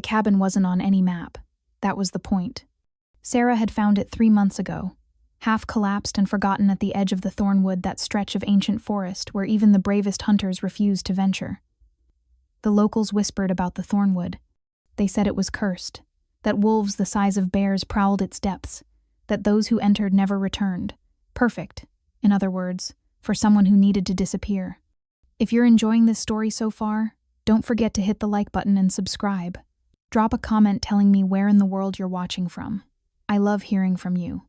the cabin wasn't on any map. That was the point. Sera had found it 3 months ago, half collapsed and forgotten at the edge of the Thornwood, that stretch of ancient forest where even the bravest hunters refused to venture. The locals whispered about the Thornwood. They said it was cursed, that wolves the size of bears prowled its depths, that those who entered never returned. Perfect, in other words, for someone who needed to disappear. If you're enjoying this story so far, don't forget to hit the like button and subscribe. Drop a comment telling me where in the world you're watching from. I love hearing from you.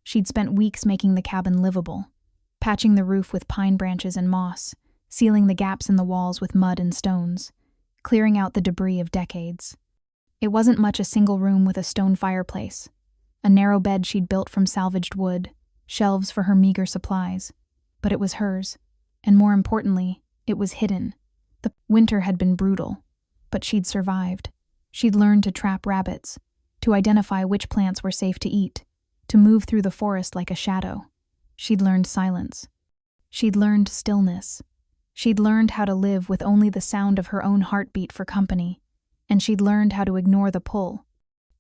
She'd spent weeks making the cabin livable, patching the roof with pine branches and moss, sealing the gaps in the walls with mud and stones, clearing out the debris of decades. It wasn't much, a single room with a stone fireplace, a narrow bed she'd built from salvaged wood, shelves for her meager supplies. But it was hers, and more importantly, it was hidden. The winter had been brutal, but she'd survived. She'd learned to trap rabbits, to identify which plants were safe to eat, to move through the forest like a shadow. She'd learned silence. She'd learned stillness. She'd learned how to live with only the sound of her own heartbeat for company, and she'd learned how to ignore the pull.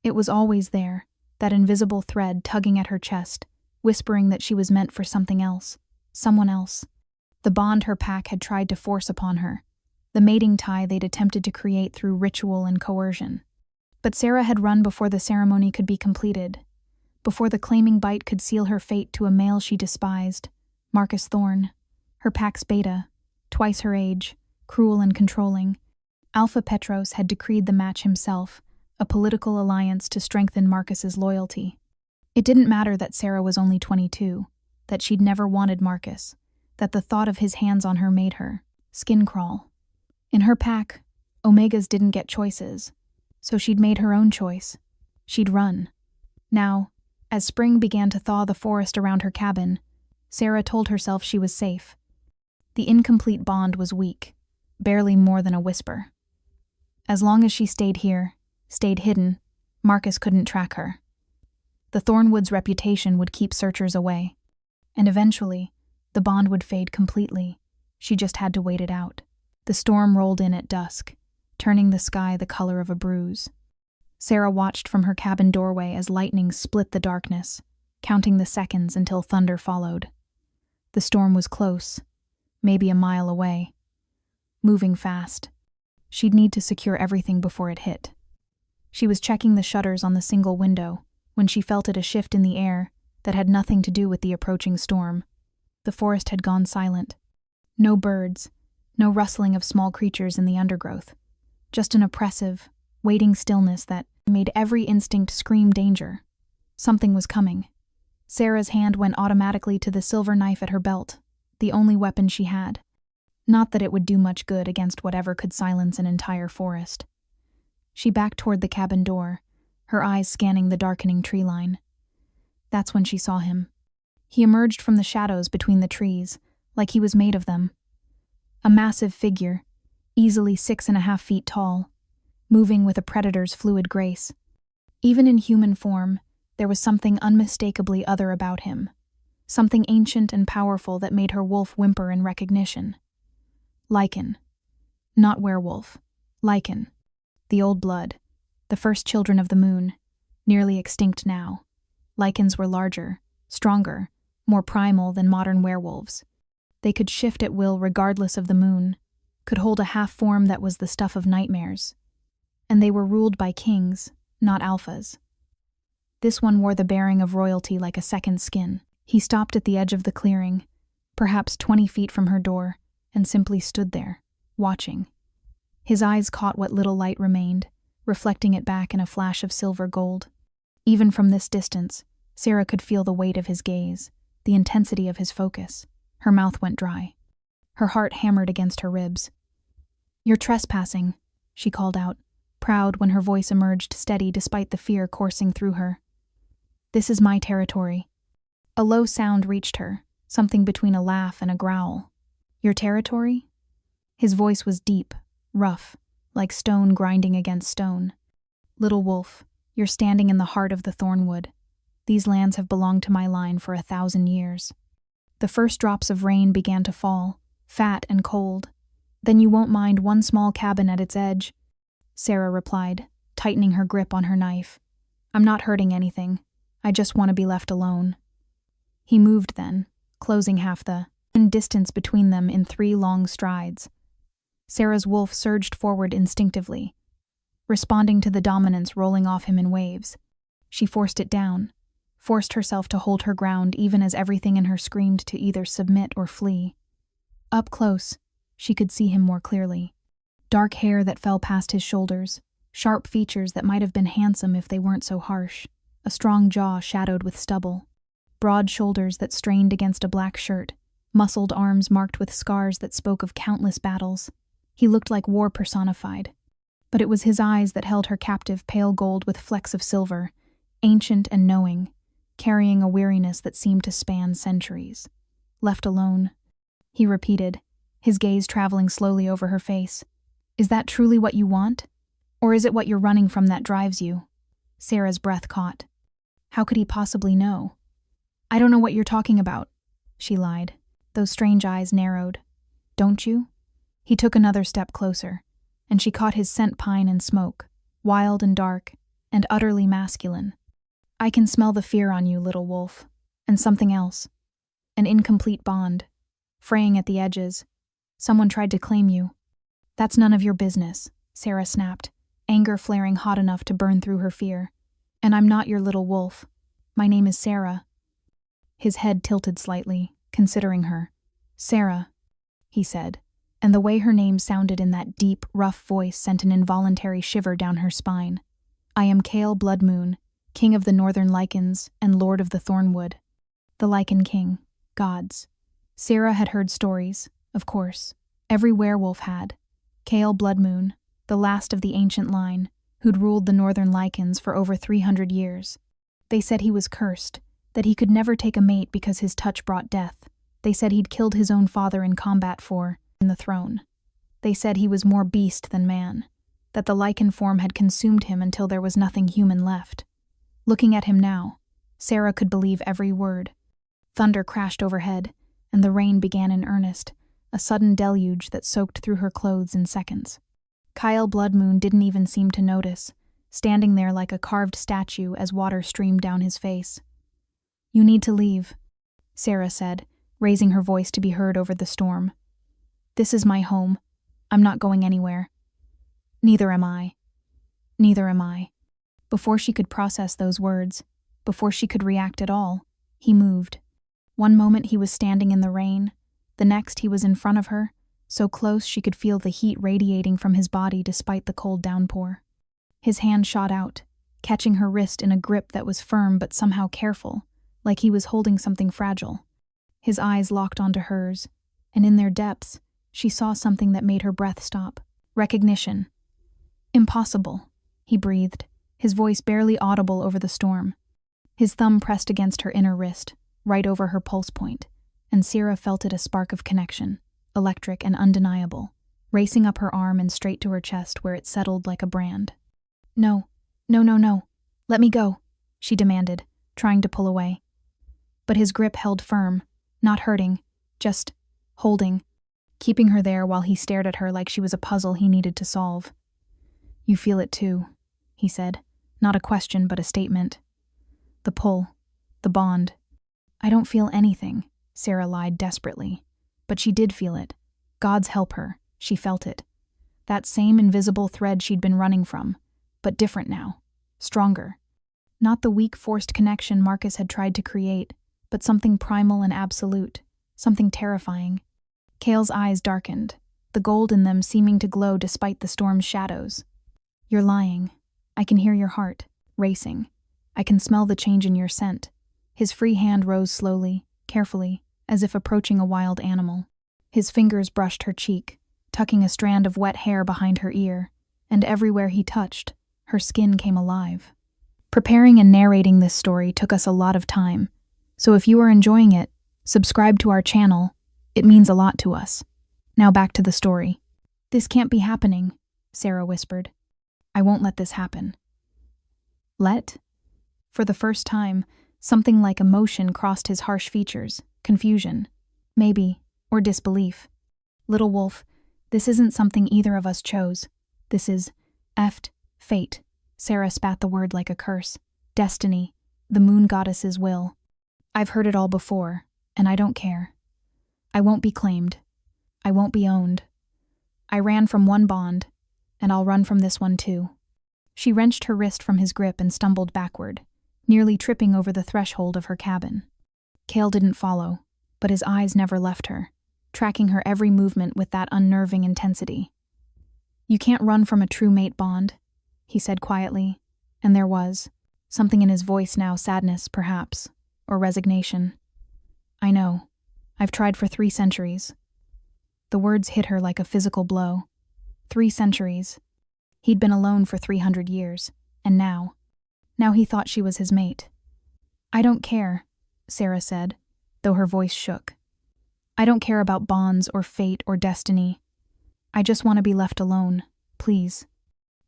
It was always there, that invisible thread tugging at her chest, whispering that she was meant for something else, someone else. The bond her pack had tried to force upon her, the mating tie they'd attempted to create through ritual and coercion. But Sera had run before the ceremony could be completed, before the claiming bite could seal her fate to a male she despised, Marcus Thorn, her pack's beta, twice her age, cruel and controlling. Alpha Petros had decreed the match himself, a political alliance to strengthen Marcus's loyalty. It didn't matter that Sera was only 22, that she'd never wanted Marcus, that the thought of his hands on her made her skin crawl. In her pack, Omegas didn't get choices, so she'd made her own choice. She'd run. Now, as spring began to thaw the forest around her cabin, Sera told herself she was safe. The incomplete bond was weak, barely more than a whisper. As long as she stayed here, stayed hidden, Marcus couldn't track her. The Thornwood's reputation would keep searchers away, and eventually, the bond would fade completely. She just had to wait it out. The storm rolled in at dusk, turning the sky the color of a bruise. Sera watched from her cabin doorway as lightning split the darkness, counting the seconds until thunder followed. The storm was close, maybe a mile away. Moving fast. She'd need to secure everything before it hit. She was checking the shutters on the single window when she felt a shift in the air that had nothing to do with the approaching storm. The forest had gone silent. No birds, no rustling of small creatures in the undergrowth. Just an oppressive, waiting stillness that made every instinct scream danger. Something was coming. Sera's hand went automatically to the silver knife at her belt, the only weapon she had. Not that it would do much good against whatever could silence an entire forest. She backed toward the cabin door, her eyes scanning the darkening tree line. That's when she saw him. He emerged from the shadows between the trees, like he was made of them. A massive figure, easily 6.5 feet tall, moving with a predator's fluid grace. Even in human form, there was something unmistakably other about him, something ancient and powerful that made her wolf whimper in recognition. Lycan. Not werewolf. Lycan. The old blood. The first children of the moon. Nearly extinct now. Lycans were larger, stronger, more primal than modern werewolves. They could shift at will regardless of the moon, could hold a half-form that was the stuff of nightmares. And they were ruled by kings, not alphas. This one wore the bearing of royalty like a second skin. He stopped at the edge of the clearing, perhaps 20 feet from her door, and simply stood there, watching. His eyes caught what little light remained, reflecting it back in a flash of silver gold. Even from this distance, Sera could feel the weight of his gaze, the intensity of his focus. Her mouth went dry. Her heart hammered against her ribs. "You're trespassing," she called out, proud when her voice emerged steady despite the fear coursing through her. "This is my territory." A low sound reached her, something between a laugh and a growl. "Your territory?" His voice was deep, rough, like stone grinding against stone. "Little wolf, you're standing in the heart of the Thornwood. These lands have belonged to my line for 1,000 years. The first drops of rain began to fall, fat and cold. Then you won't mind one small cabin at its edge," Sera replied, tightening her grip on her knife. "I'm not hurting anything. I just want to be left alone." He moved then, closing half the distance between them in 3 long strides. Sera's wolf surged forward instinctively, responding to the dominance rolling off him in waves. She forced it down, forced herself to hold her ground even as everything in her screamed to either submit or flee. Up close, she could see him more clearly. Dark hair that fell past his shoulders, sharp features that might have been handsome if they weren't so harsh, a strong jaw shadowed with stubble, broad shoulders that strained against a black shirt, muscled arms marked with scars that spoke of countless battles. He looked like war personified. But it was his eyes that held her captive, pale gold with flecks of silver, ancient and knowing, carrying a weariness that seemed to span centuries. "Left alone," he repeated, his gaze traveling slowly over her face. "Is that truly what you want? Or is it what you're running from that drives you?" Sera's breath caught. How could he possibly know? "I don't know what you're talking about," she lied. Those strange eyes narrowed. "Don't you?" He took another step closer, and she caught his scent pine and smoke, wild and dark, and utterly masculine. "I can smell the fear on you, little wolf. And something else. An incomplete bond. Fraying at the edges. Someone tried to claim you." "That's none of your business," Sera snapped, anger flaring hot enough to burn through her fear. "And I'm not your little wolf. My name is Sera." His head tilted slightly, considering her. "Sera," he said, and the way her name sounded in that deep, rough voice sent an involuntary shiver down her spine. "I am Cale Bloodmoon, king of the northern Lycans and lord of the Thornwood." The Lycan king. Gods. Sera had heard stories, of course. Every werewolf had. Cale Bloodmoon, the last of the ancient line, who'd ruled the northern Lycans for over 300 years. They said he was cursed, that he could never take a mate because his touch brought death. They said he'd killed his own father in combat for the throne. They said he was more beast than man, that the Lycan form had consumed him until there was nothing human left. Looking at him now, Sera could believe every word. Thunder crashed overhead, and the rain began in earnest, a sudden deluge that soaked through her clothes in seconds. Cale Bloodmoon didn't even seem to notice, standing there like a carved statue as water streamed down his face. "You need to leave," Sera said, raising her voice to be heard over the storm. "This is my home. I'm not going anywhere." "Neither am I. Neither am I." Before she could process those words, before she could react at all, he moved. One moment he was standing in the rain, the next he was in front of her, so close she could feel the heat radiating from his body despite the cold downpour. His hand shot out, catching her wrist in a grip that was firm but somehow careful, like he was holding something fragile. His eyes locked onto hers, and in their depths, she saw something that made her breath stop. Recognition. "Impossible," he breathed, his voice barely audible over the storm. His thumb pressed against her inner wrist, right over her pulse point, and Sera felt it a spark of connection, electric and undeniable, racing up her arm and straight to her chest where it settled like a brand. No. Let me go," she demanded, trying to pull away. But his grip held firm, not hurting, just holding, keeping her there while he stared at her like she was a puzzle he needed to solve. "You feel it too," he said, not a question but a statement. "The pull, the bond." "I don't feel anything," Sera lied desperately. But she did feel it. Gods help her, she felt it. That same invisible thread she'd been running from, but different now, stronger. Not the weak, forced connection Marcus had tried to create, but something primal and absolute, something terrifying. Cale's eyes darkened, the gold in them seeming to glow despite the storm's shadows. "You're lying. I can hear your heart, racing. I can smell the change in your scent." His free hand rose slowly, carefully, as if approaching a wild animal. His fingers brushed her cheek, tucking a strand of wet hair behind her ear, and everywhere he touched, her skin came alive. Preparing and narrating this story took us a lot of time, so if you are enjoying it, subscribe to our channel. It means a lot to us. Now back to the story. "This can't be happening," Sera whispered. "I won't let this happen." "Let?" For the first time, something like emotion crossed his harsh features, confusion, maybe, or disbelief. "Little wolf, this isn't something either of us chose. This is effed fate. Sera spat the word like a curse. Destiny. The moon goddess's will. I've heard it all before, and I don't care. I won't be claimed. I won't be owned. I ran from one bond, and I'll run from this one too. She wrenched her wrist from his grip and stumbled backward, nearly tripping over the threshold of her cabin. Cale didn't follow, but his eyes never left her, tracking her every movement with that unnerving intensity. You can't run from a true mate bond, he said quietly, and there was something in his voice now, sadness, perhaps, or resignation. I know. I've tried for 3 centuries. The words hit her like a physical blow. 3 centuries. He'd been alone for 300 years, and now he thought she was his mate. I don't care, Sera said, though her voice shook. I don't care about bonds or fate or destiny. I just want to be left alone, please.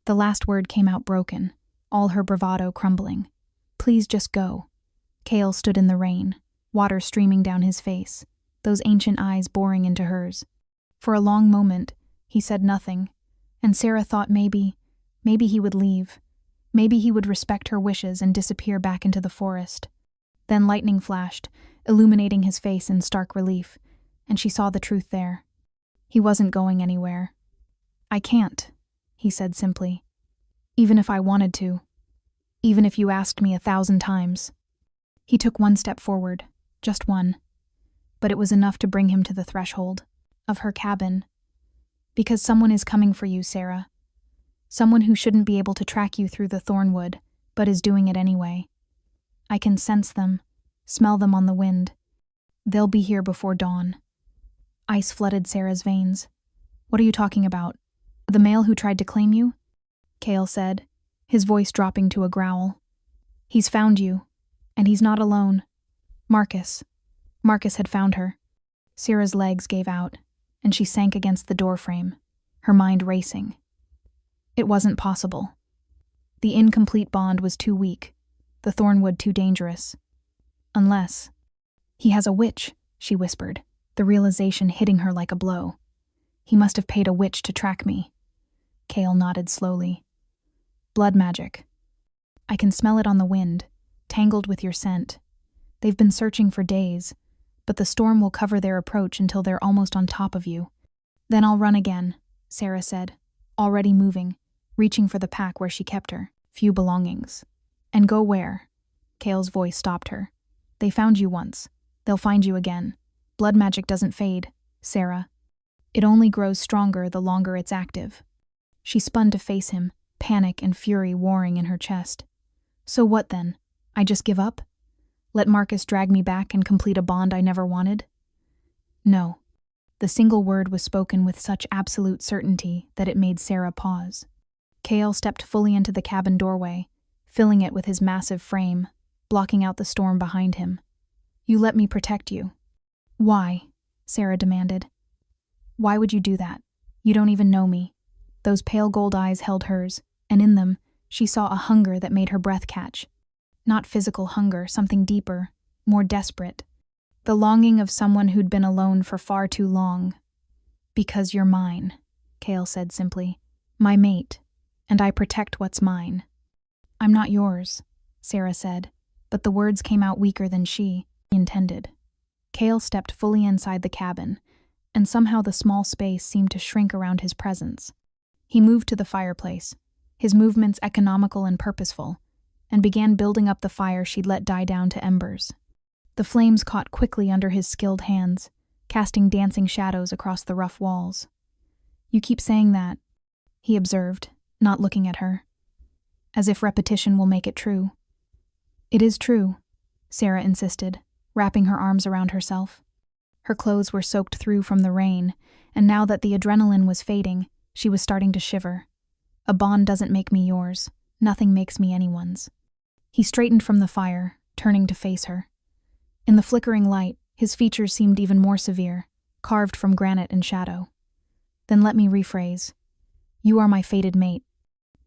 The last word came out broken, all her bravado crumbling. Please just go. Cale stood in the rain, water streaming down his face, those ancient eyes boring into hers. For a long moment, he said nothing, and Sera thought maybe he would leave. Maybe he would respect her wishes and disappear back into the forest. Then lightning flashed, illuminating his face in stark relief, and she saw the truth there. He wasn't going anywhere. I can't, he said simply. Even if I wanted to. Even if you asked me 1,000 times. He took one step forward, just one. But it was enough to bring him to the threshold of her cabin. Because someone is coming for you, Sera. Someone who shouldn't be able to track you through the Thornwood, but is doing it anyway. I can sense them, smell them on the wind. They'll be here before dawn. Ice flooded Sera's veins. What are you talking about? The male who tried to claim you? Cale said, his voice dropping to a growl. He's found you, and he's not alone. Marcus had found her. Sera's legs gave out, and she sank against the doorframe, her mind racing. It wasn't possible. The incomplete bond was too weak, the Thornwood too dangerous. Unless... He has a witch, she whispered, the realization hitting her like a blow. He must have paid a witch to track me. Cale nodded slowly. Blood magic. I can smell it on the wind, tangled with your scent. They've been searching for days, but the storm will cover their approach until they're almost on top of you. Then I'll run again, Sera said, already moving, reaching for the pack where she kept her few belongings. And go where? Cale's voice stopped her. They found you once. They'll find you again. Blood magic doesn't fade, Sera. It only grows stronger the longer it's active. She spun to face him, panic and fury warring in her chest. So what then? I just give up? Let Marcus drag me back and complete a bond I never wanted? No. The single word was spoken with such absolute certainty that it made Sera pause. Cale stepped fully into the cabin doorway, filling it with his massive frame, blocking out the storm behind him. You let me protect you. Why? Sera demanded. Why would you do that? You don't even know me. Those pale gold eyes held hers, and in them, she saw a hunger that made her breath catch. Not physical hunger, something deeper, more desperate. The longing of someone who'd been alone for far too long. Because you're mine, Cale said simply. My mate, and I protect what's mine. I'm not yours, Sera said, but the words came out weaker than she intended. Cale stepped fully inside the cabin, and somehow the small space seemed to shrink around his presence. He moved to the fireplace, his movements economical and purposeful, and began building up the fire she'd let die down to embers. The flames caught quickly under his skilled hands, casting dancing shadows across the rough walls. You keep saying that, he observed, not looking at her. As if repetition will make it true. It is true, Sera insisted, wrapping her arms around herself. Her clothes were soaked through from the rain, and now that the adrenaline was fading, she was starting to shiver. A bond doesn't make me yours. Nothing makes me anyone's. He straightened from the fire, turning to face her. In the flickering light, his features seemed even more severe, carved from granite and shadow. Then let me rephrase. You are my fated mate.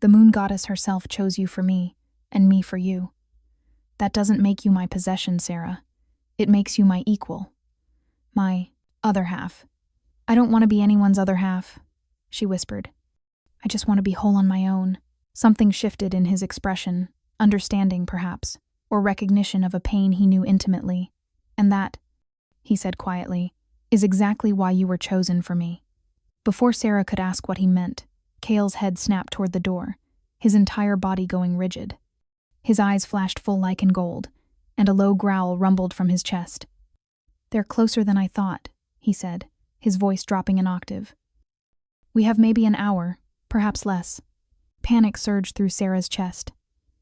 The moon goddess herself chose you for me, and me for you. That doesn't make you my possession, Sera. It makes you my equal. My other half. I don't want to be anyone's other half, she whispered. I just want to be whole on my own, Something shifted in his expression, understanding perhaps, or recognition of a pain he knew intimately. And that, he said quietly, is exactly why you were chosen for me. Before Sera could ask what he meant, Cale's head snapped toward the door, his entire body going rigid. His eyes flashed full Lycan gold, and a low growl rumbled from his chest. "They're closer than I thought," he said, his voice dropping an octave. "We have maybe an hour, perhaps less." Panic surged through Sera's chest.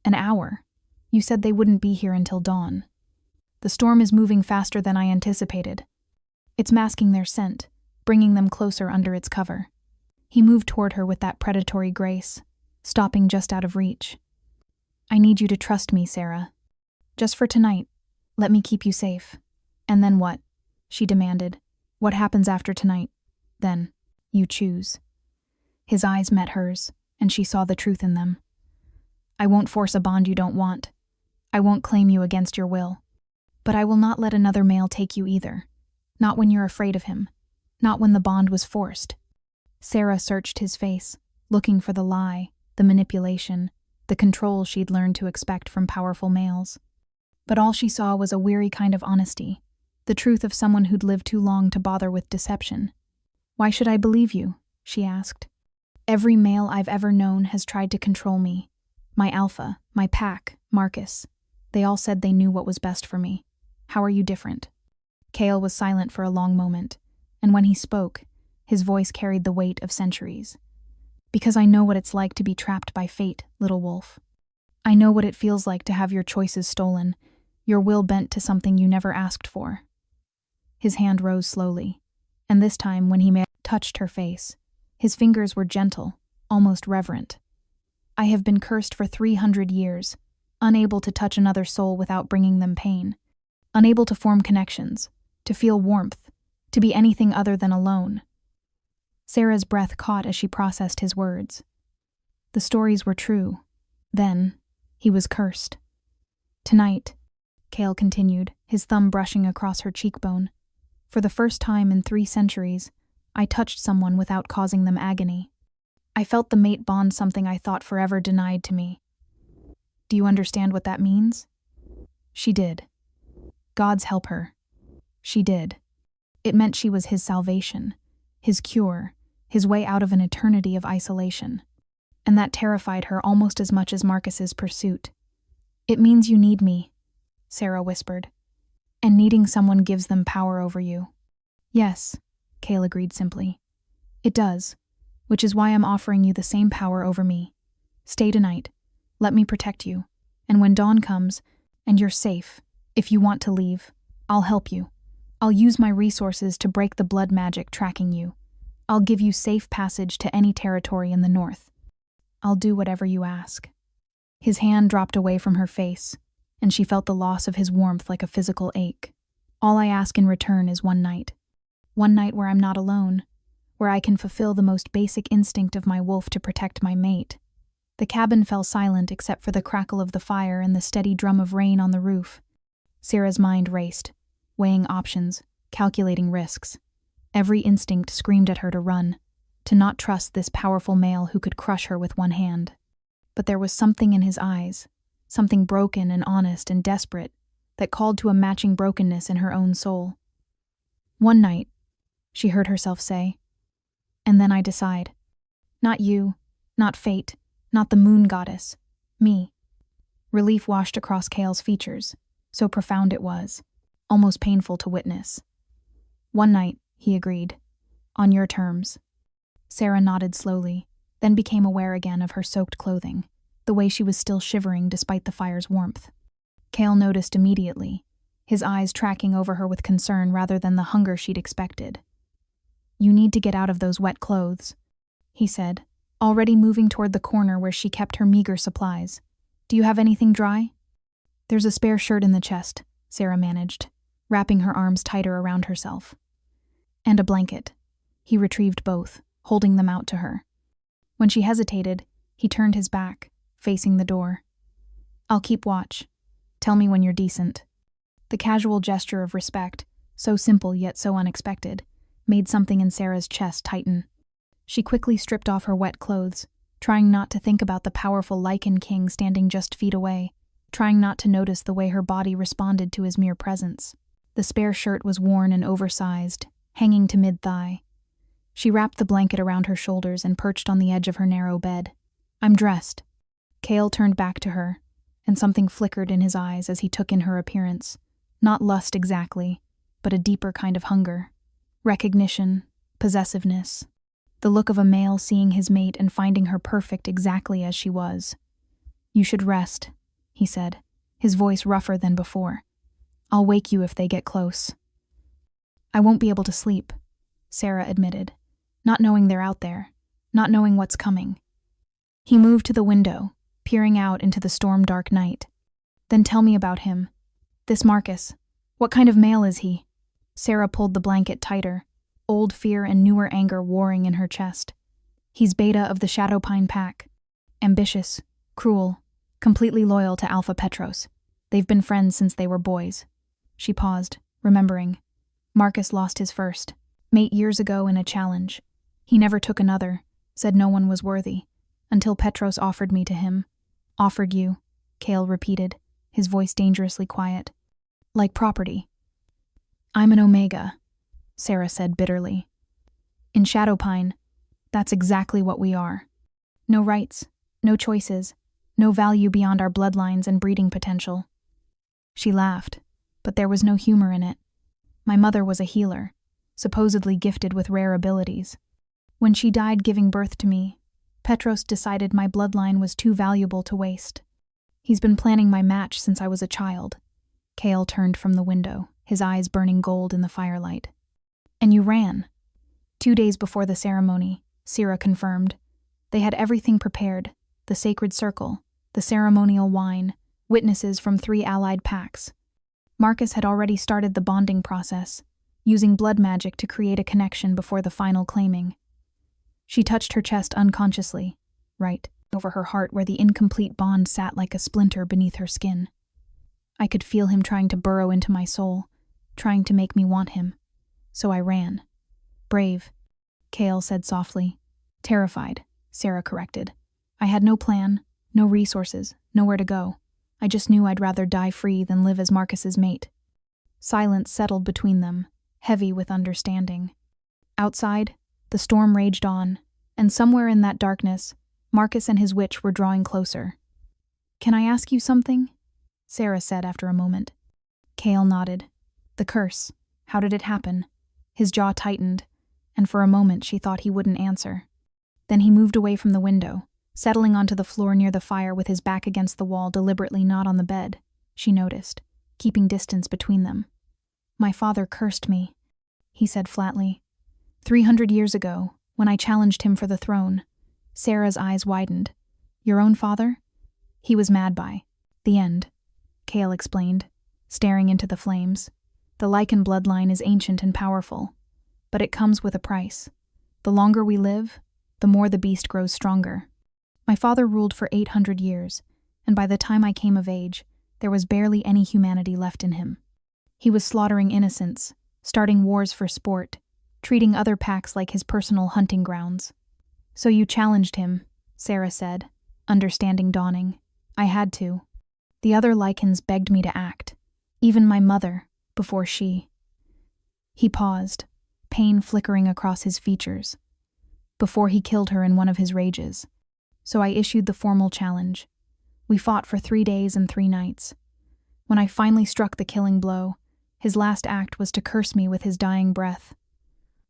"An hour? You said they wouldn't be here until dawn." "The storm is moving faster than I anticipated. It's masking their scent, bringing them closer under its cover." He moved toward her with that predatory grace, stopping just out of reach. "I need you to trust me, Sera. Just for tonight, let me keep you safe." "And then what?" she demanded. "What happens after tonight? Then, you choose." His eyes met hers, and she saw the truth in them. "I won't force a bond you don't want. I won't claim you against your will. But I will not let another male take you either. Not when you're afraid of him. Not when the bond was forced." Sera searched his face, looking for the lie, the manipulation, the control she'd learned to expect from powerful males. But all she saw was a weary kind of honesty, the truth of someone who'd lived too long to bother with deception. "Why should I believe you?" she asked. "Every male I've ever known has tried to control me. My alpha, my pack, Marcus. They all said they knew what was best for me. How are you different?" Cale was silent for a long moment, and when he spoke, his voice carried the weight of centuries. "Because I know what it's like to be trapped by fate, little wolf. I know what it feels like to have your choices stolen, your will bent to something you never asked for." His hand rose slowly, and this time when he touched her face, his fingers were gentle, almost reverent. "I have been cursed for 300 years, unable to touch another soul without bringing them pain, unable to form connections, to feel warmth, to be anything other than alone." Sera's breath caught as she processed his words. The stories were true. Then, he was cursed. "Tonight," Cale continued, his thumb brushing across her cheekbone, "for the first time in 3 centuries, I touched someone without causing them agony. I felt the mate bond something I thought forever denied to me." "Do you understand what that means?" She did. Gods help her. She did. It meant she was his salvation, his cure, his way out of an eternity of isolation. And that terrified her almost as much as Marcus's pursuit. "It means you need me," Sera whispered. "And needing someone gives them power over you." "Yes," Cale agreed simply. "It does, which is why I'm offering you the same power over me. Stay tonight. Let me protect you. And when dawn comes, and you're safe, if you want to leave, I'll help you. I'll use my resources to break the blood magic tracking you. I'll give you safe passage to any territory in the north. I'll do whatever you ask." His hand dropped away from her face, and she felt the loss of his warmth like a physical ache. "All I ask in return is one night. One night where I'm not alone, where I can fulfill the most basic instinct of my wolf to protect my mate." The cabin fell silent except for the crackle of the fire and the steady drum of rain on the roof. Sera's mind raced, weighing options, calculating risks. Every instinct screamed at her to run, to not trust this powerful male who could crush her with one hand. But there was something in his eyes, something broken and honest and desperate, that called to a matching brokenness in her own soul. "One night," she heard herself say. "And then I decide. Not you, not fate, not the moon goddess. Me." Relief washed across Cale's features, so profound it was, almost painful to witness. "One night," he agreed. "On your terms." Sera nodded slowly, then became aware again of her soaked clothing, the way she was still shivering despite the fire's warmth. Cale noticed immediately, his eyes tracking over her with concern rather than the hunger she'd expected. "You need to get out of those wet clothes," he said, already moving toward the corner where she kept her meager supplies. "Do you have anything dry?" "There's a spare shirt in the chest," Sera managed, wrapping her arms tighter around herself. "And a blanket." He retrieved both, holding them out to her. When she hesitated, he turned his back, facing the door. "I'll keep watch. Tell me when you're decent." The casual gesture of respect, so simple yet so unexpected, made something in Sera's chest tighten. She quickly stripped off her wet clothes, trying not to think about the powerful Lycan king standing just feet away, trying not to notice the way her body responded to his mere presence. The spare shirt was worn and oversized, hanging to mid-thigh. She wrapped the blanket around her shoulders and perched on the edge of her narrow bed. "I'm dressed." Cale turned back to her, and something flickered in his eyes as he took in her appearance. Not lust exactly, but a deeper kind of hunger. Recognition, possessiveness. The look of a male seeing his mate and finding her perfect exactly as she was. "You should rest," he said, his voice rougher than before. "I'll wake you if they get close." "I won't be able to sleep," Sera admitted, not knowing they're out there, not knowing what's coming. He moved to the window, peering out into the storm-dark night. "Then tell me about him. This Marcus. What kind of male is he?" Sera pulled the blanket tighter, old fear and newer anger warring in her chest. "He's Beta of the Shadowpine Pack. Ambitious, cruel, completely loyal to Alpha Petros. They've been friends since they were boys." She paused, remembering. Marcus lost his first mate years ago in a challenge. He never took another, said no one was worthy, until Petros offered me to him. "Offered you," Cale repeated, his voice dangerously quiet. "Like property." "I'm an Omega," Sera said bitterly. "In Shadowpine, that's exactly what we are. No rights, no choices, no value beyond our bloodlines and breeding potential." She laughed, but there was no humor in it. "My mother was a healer, supposedly gifted with rare abilities. When she died giving birth to me, Petros decided my bloodline was too valuable to waste. He's been planning my match since I was a child." Cale turned from the window, his eyes burning gold in the firelight. "And you ran." 2 days before the ceremony, Sera confirmed. They had everything prepared, the sacred circle, the ceremonial wine, witnesses from 3 allied packs. Marcus had already started the bonding process, using blood magic to create a connection before the final claiming. She touched her chest unconsciously, right over her heart where the incomplete bond sat like a splinter beneath her skin. I could feel him trying to burrow into my soul, trying to make me want him. So I ran. "Brave," Cale said softly. "Terrified," Sera corrected. "I had no plan, no resources, nowhere to go. I just knew I'd rather die free than live as Marcus's mate." Silence settled between them, heavy with understanding. Outside, the storm raged on, and somewhere in that darkness, Marcus and his witch were drawing closer. "Can I ask you something?" Sera said after a moment. Cale nodded. "The curse. How did it happen?" His jaw tightened, and for a moment she thought he wouldn't answer. Then he moved away from the window, settling onto the floor near the fire with his back against the wall, deliberately not on the bed, she noticed, keeping distance between them. "My father cursed me," he said flatly. 300 years ago, when I challenged him for the throne." Sera's eyes widened. "Your own father?" "He was mad by the end," Cale explained, staring into the flames. "The Lycan bloodline is ancient and powerful, but it comes with a price. The longer we live, the more the beast grows stronger. My father ruled for 800 years, and by the time I came of age, there was barely any humanity left in him. He was slaughtering innocents, starting wars for sport, treating other packs like his personal hunting grounds." "So you challenged him," Sera said, understanding dawning. "I had to. The other Lycans begged me to act, even my mother, before she." He paused, pain flickering across his features. "Before he killed her in one of his rages. So I issued the formal challenge. We fought for 3 days and 3 nights. When I finally struck the killing blow, his last act was to curse me with his dying breath."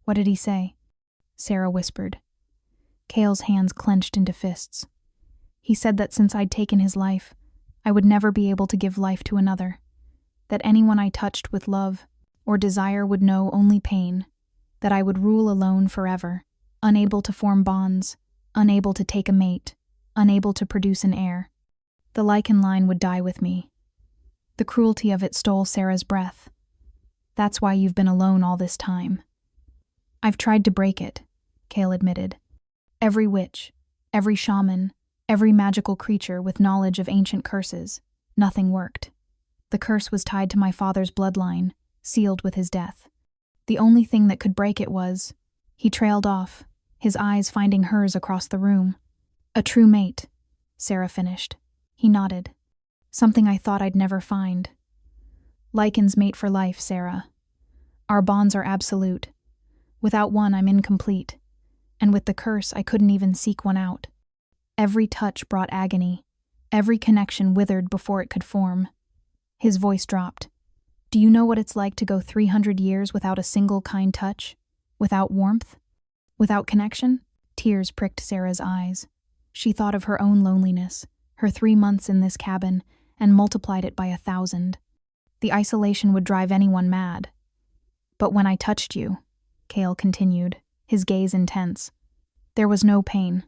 "What did he say?" Sera whispered. Cale's hands clenched into fists. "He said that since I'd taken his life, I would never be able to give life to another. That anyone I touched with love or desire would know only pain. That I would rule alone forever, unable to form bonds, unable to take a mate, unable to produce an heir. The Lycan line would die with me." The cruelty of it stole Sera's breath. "That's why you've been alone all this time." "I've tried to break it," Cale admitted. "Every witch, every shaman, every magical creature with knowledge of ancient curses. Nothing worked. The curse was tied to my father's bloodline, sealed with his death. The only thing that could break it was..." He trailed off, his eyes finding hers across the room. A true mate, Sera finished. He nodded. Something I thought I'd never find. Lycan's mate for life, Sera. Our bonds are absolute. Without one, I'm incomplete. And with the curse, I couldn't even seek one out. Every touch brought agony. Every connection withered before it could form. His voice dropped. Do you know what it's like to go 300 years without a single kind touch? Without warmth? Without connection? Tears pricked Sera's eyes. She thought of her own loneliness, her 3 months in this cabin, and multiplied it by 1,000. The isolation would drive anyone mad. But when I touched you, Cale continued, his gaze intense, there was no pain.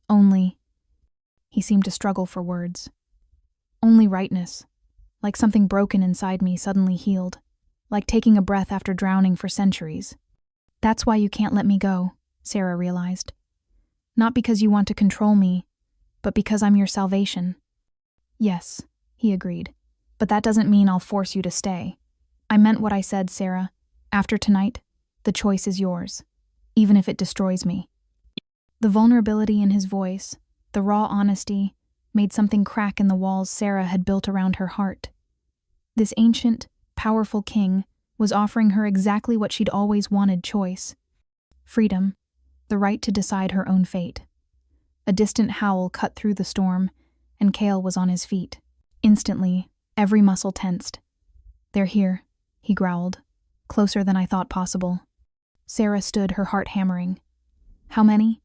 Only... He seemed to struggle for words. Only rightness. Like something broken inside me suddenly healed. Like taking a breath after drowning for centuries. That's why you can't let me go, Sera realized. Not because you want to control me, but because I'm your salvation. Yes, he agreed. But that doesn't mean I'll force you to stay. I meant what I said, Sera. After tonight, the choice is yours, even if it destroys me. The vulnerability in his voice, the raw honesty, made something crack in the walls Sera had built around her heart. This ancient, powerful king was offering her exactly what she'd always wanted: choice. Freedom, the right to decide her own fate. A distant howl cut through the storm, and Cale was on his feet. Instantly, every muscle tensed. They're here, he growled. Closer than I thought possible. Sera stood, her heart hammering. How many?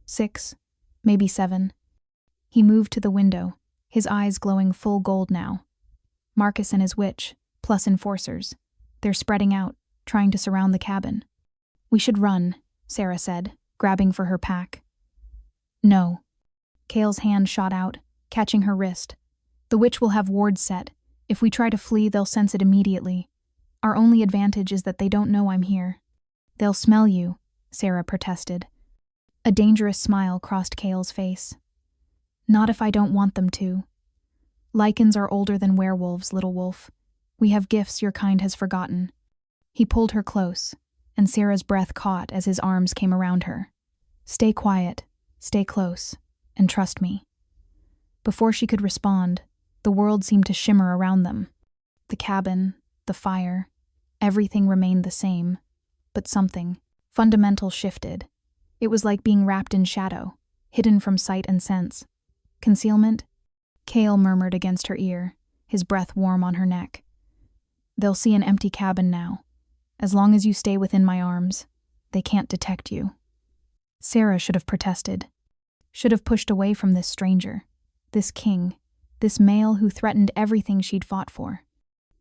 6, maybe 7. He moved to the window, his eyes glowing full gold now. Marcus and his witch, plus enforcers. They're spreading out, trying to surround the cabin. We should run, Sera said, grabbing for her pack. No. Cale's hand shot out, catching her wrist. The witch will have wards set. If we try to flee, they'll sense it immediately. Our only advantage is that they don't know I'm here. They'll smell you, Sera protested. A dangerous smile crossed Cale's face. Not if I don't want them to. Lycans are older than werewolves, little wolf. We have gifts your kind has forgotten. He pulled her close, and Sera's breath caught as his arms came around her. Stay quiet, stay close, and trust me. Before she could respond, the world seemed to shimmer around them. The cabin, the fire, everything remained the same, but something fundamental shifted. It was like being wrapped in shadow, hidden from sight and sense. Concealment? Cale murmured against her ear, his breath warm on her neck. They'll see an empty cabin now. As long as you stay within my arms, they can't detect you. Sera should have protested, should have pushed away from this stranger, this king, this male who threatened everything she'd fought for.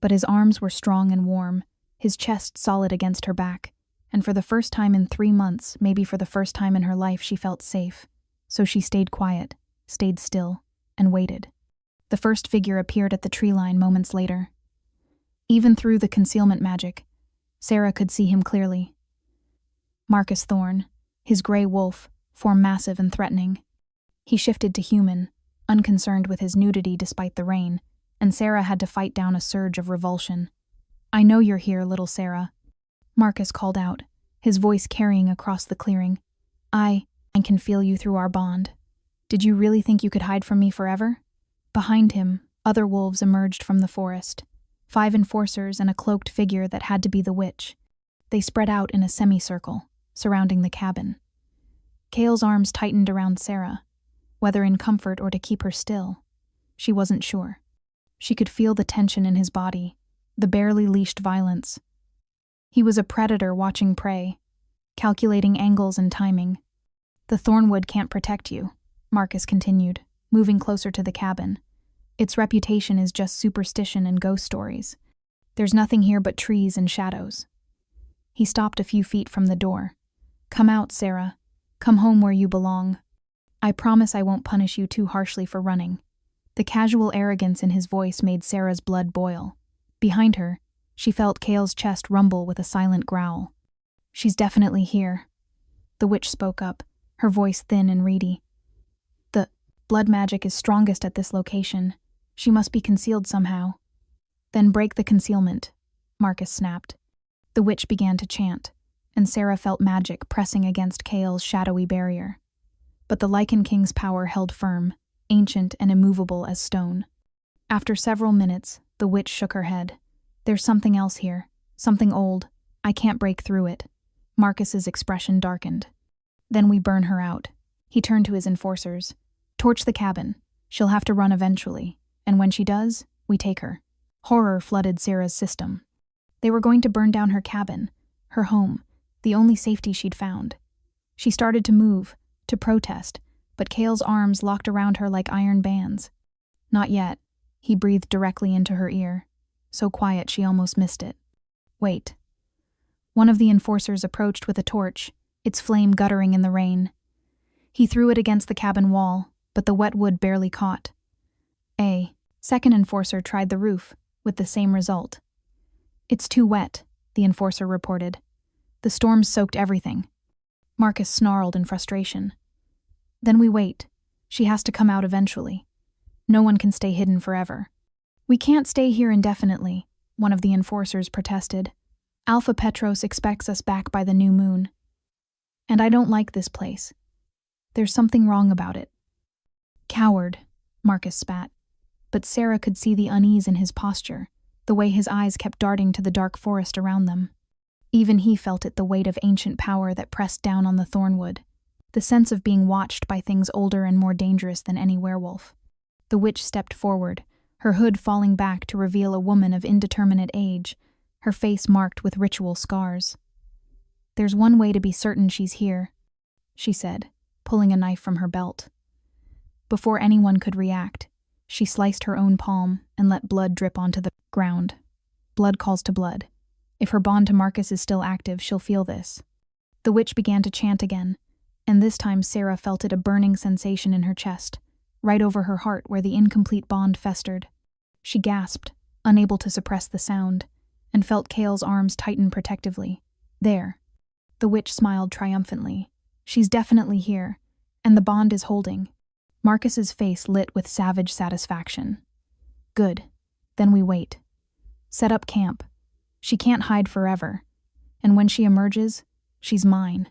But his arms were strong and warm, his chest solid against her back, and for the first time in 3 months, maybe for the first time in her life, she felt safe. So she stayed quiet, stayed still, and waited. The first figure appeared at the tree line moments later. Even through the concealment magic, Sera could see him clearly. Marcus Thorn, his gray wolf, form massive and threatening. He shifted to human, unconcerned with his nudity despite the rain, and Sera had to fight down a surge of revulsion. I know you're here, little Sera, Marcus called out, his voice carrying across the clearing. I can feel you through our bond. Did you really think you could hide from me forever? Behind him, other wolves emerged from the forest. 5 enforcers and a cloaked figure that had to be the witch. They spread out in a semicircle, surrounding the cabin. Cale's arms tightened around Sera, whether in comfort or to keep her still. She wasn't sure. She could feel the tension in his body, the barely leashed violence. He was a predator watching prey, calculating angles and timing. The Thornwood can't protect you, Marcus continued, moving closer to the cabin. Its reputation is just superstition and ghost stories. There's nothing here but trees and shadows. He stopped a few feet from the door. Come out, Sera. Come home where you belong. I promise I won't punish you too harshly for running. The casual arrogance in his voice made Sera's blood boil. Behind her, she felt Cale's chest rumble with a silent growl. She's definitely here. The witch spoke up, her voice thin and reedy. The blood magic is strongest at this location. She must be concealed somehow. Then break the concealment, Marcus snapped. The witch began to chant, and Sera felt magic pressing against Cale's shadowy barrier. But the Lycan King's power held firm, ancient and immovable as stone. After several minutes, the witch shook her head. "There's something else here. Something old. I can't break through it." Marcus's expression darkened. "Then we burn her out." He turned to his enforcers. "Torch the cabin. She'll have to run eventually. And when she does, we take her." Horror flooded Sera's system. They were going to burn down her cabin, her home, the only safety she'd found. She started to move, to protest, but Cale's arms locked around her like iron bands. "Not yet," he breathed directly into her ear, so quiet she almost missed it. "Wait." One of the enforcers approached with a torch, its flame guttering in the rain. He threw it against the cabin wall, but the wet wood barely caught. A second enforcer tried the roof, with the same result. "It's too wet," the enforcer reported. "The storm soaked everything." Marcus snarled in frustration. "Then we wait. She has to come out eventually. No one can stay hidden forever." "We can't stay here indefinitely," one of the enforcers protested. "Alpha Petros expects us back by the new moon. And I don't like this place. There's something wrong about it." "Coward," Marcus spat. But Sera could see the unease in his posture, the way his eyes kept darting to the dark forest around them. Even he felt it, the weight of ancient power that pressed down on the Thornwood, the sense of being watched by things older and more dangerous than any werewolf. The witch stepped forward, her hood falling back to reveal a woman of indeterminate age, her face marked with ritual scars. "There's one way to be certain she's here," she said, pulling a knife from her belt. Before anyone could react, she sliced her own palm and let blood drip onto the ground. Blood calls to blood. If her bond to Marcus is still active, she'll feel this. The witch began to chant again, and this time Sera felt it, a burning sensation in her chest, right over her heart where the incomplete bond festered. She gasped, unable to suppress the sound, and felt Cale's arms tighten protectively. "There." The witch smiled triumphantly. "She's definitely here, and the bond is holding." Marcus's face lit with savage satisfaction. "Good. Then we wait. Set up camp. She can't hide forever. And when she emerges, she's mine."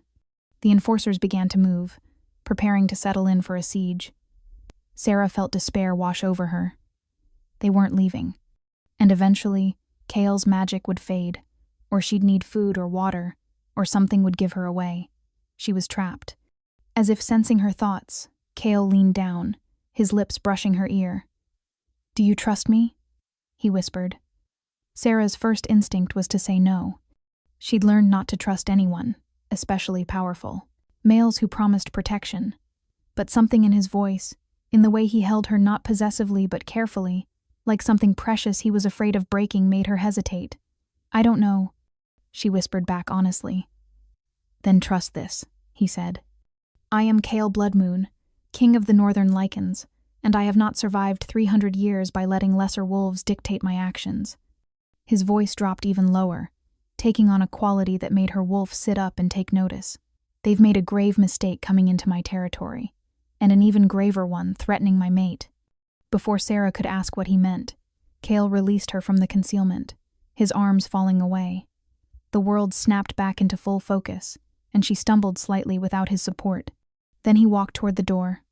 The enforcers began to move, preparing to settle in for a siege. Sera felt despair wash over her. They weren't leaving. And eventually, Cale's magic would fade, or she'd need food or water, or something would give her away. She was trapped. As if sensing her thoughts, Cale leaned down, his lips brushing her ear. "Do you trust me?" he whispered. Sera's first instinct was to say no. She'd learned not to trust anyone, especially powerful, males who promised protection. But something in his voice, in the way he held her not possessively but carefully, like something precious he was afraid of breaking, made her hesitate. "I don't know," she whispered back honestly. "Then trust this," he said. "I am Cale Bloodmoon, king of the northern Lycans, and I have not survived 300 years by letting lesser wolves dictate my actions." His voice dropped even lower, taking on a quality that made her wolf sit up and take notice. "They've made a grave mistake coming into my territory, and an even graver one threatening my mate." Before Sera could ask what he meant, Cale released her from the concealment, his arms falling away. The world snapped back into full focus, and she stumbled slightly without his support. Then he walked toward the door.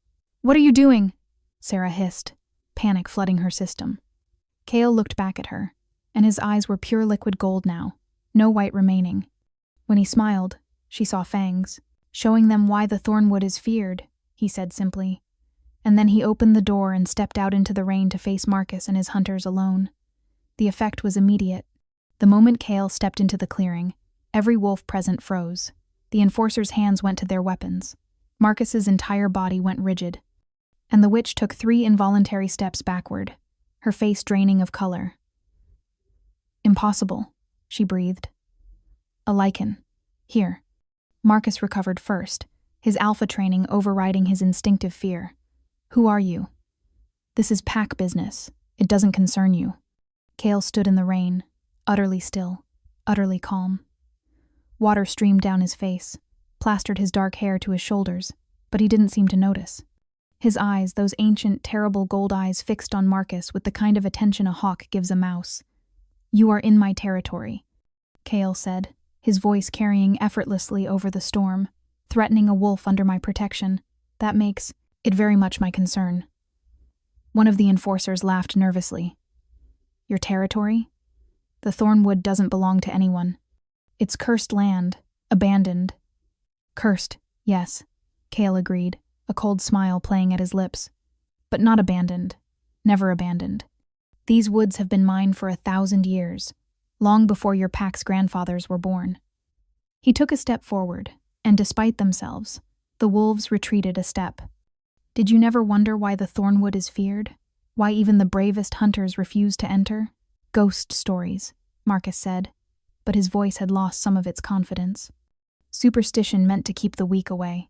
"What are you doing?" Sera hissed, panic flooding her system. Cale looked back at her, and his eyes were pure liquid gold now, no white remaining. When he smiled, she saw fangs. "Showing them why the Thornwood is feared," he said simply. And then he opened the door and stepped out into the rain to face Marcus and his hunters alone. The effect was immediate. The moment Cale stepped into the clearing, every wolf present froze. The enforcers' hands went to their weapons. Marcus's entire body went rigid. And the witch took 3 involuntary steps backward, her face draining of color. "Impossible," she breathed. "A Lycan. Here." Marcus recovered first, his alpha training overriding his instinctive fear. "Who are you?" "This is pack business. It doesn't concern you." Cale stood in the rain, utterly still, utterly calm. Water streamed down his face, plastered his dark hair to his shoulders, but he didn't seem to notice. His eyes, those ancient, terrible gold eyes, fixed on Marcus with the kind of attention a hawk gives a mouse. "You are in my territory," Cale said, his voice carrying effortlessly over the storm, "threatening a wolf under my protection. That makes it very much my concern. One of the enforcers laughed nervously. Your territory? The Thornwood doesn't belong to anyone. It's cursed land, abandoned. Cursed, yes, Cale agreed, a cold smile playing at his lips. But not abandoned, never abandoned. These woods have been mine for 1,000 years, long before your pack's grandfathers were born. He took a step forward, and despite themselves, the wolves retreated a step. Did you never wonder why the Thornwood is feared? Why even the bravest hunters refuse to enter? Ghost stories, Marcus said, but his voice had lost some of its confidence. Superstition meant to keep the weak away.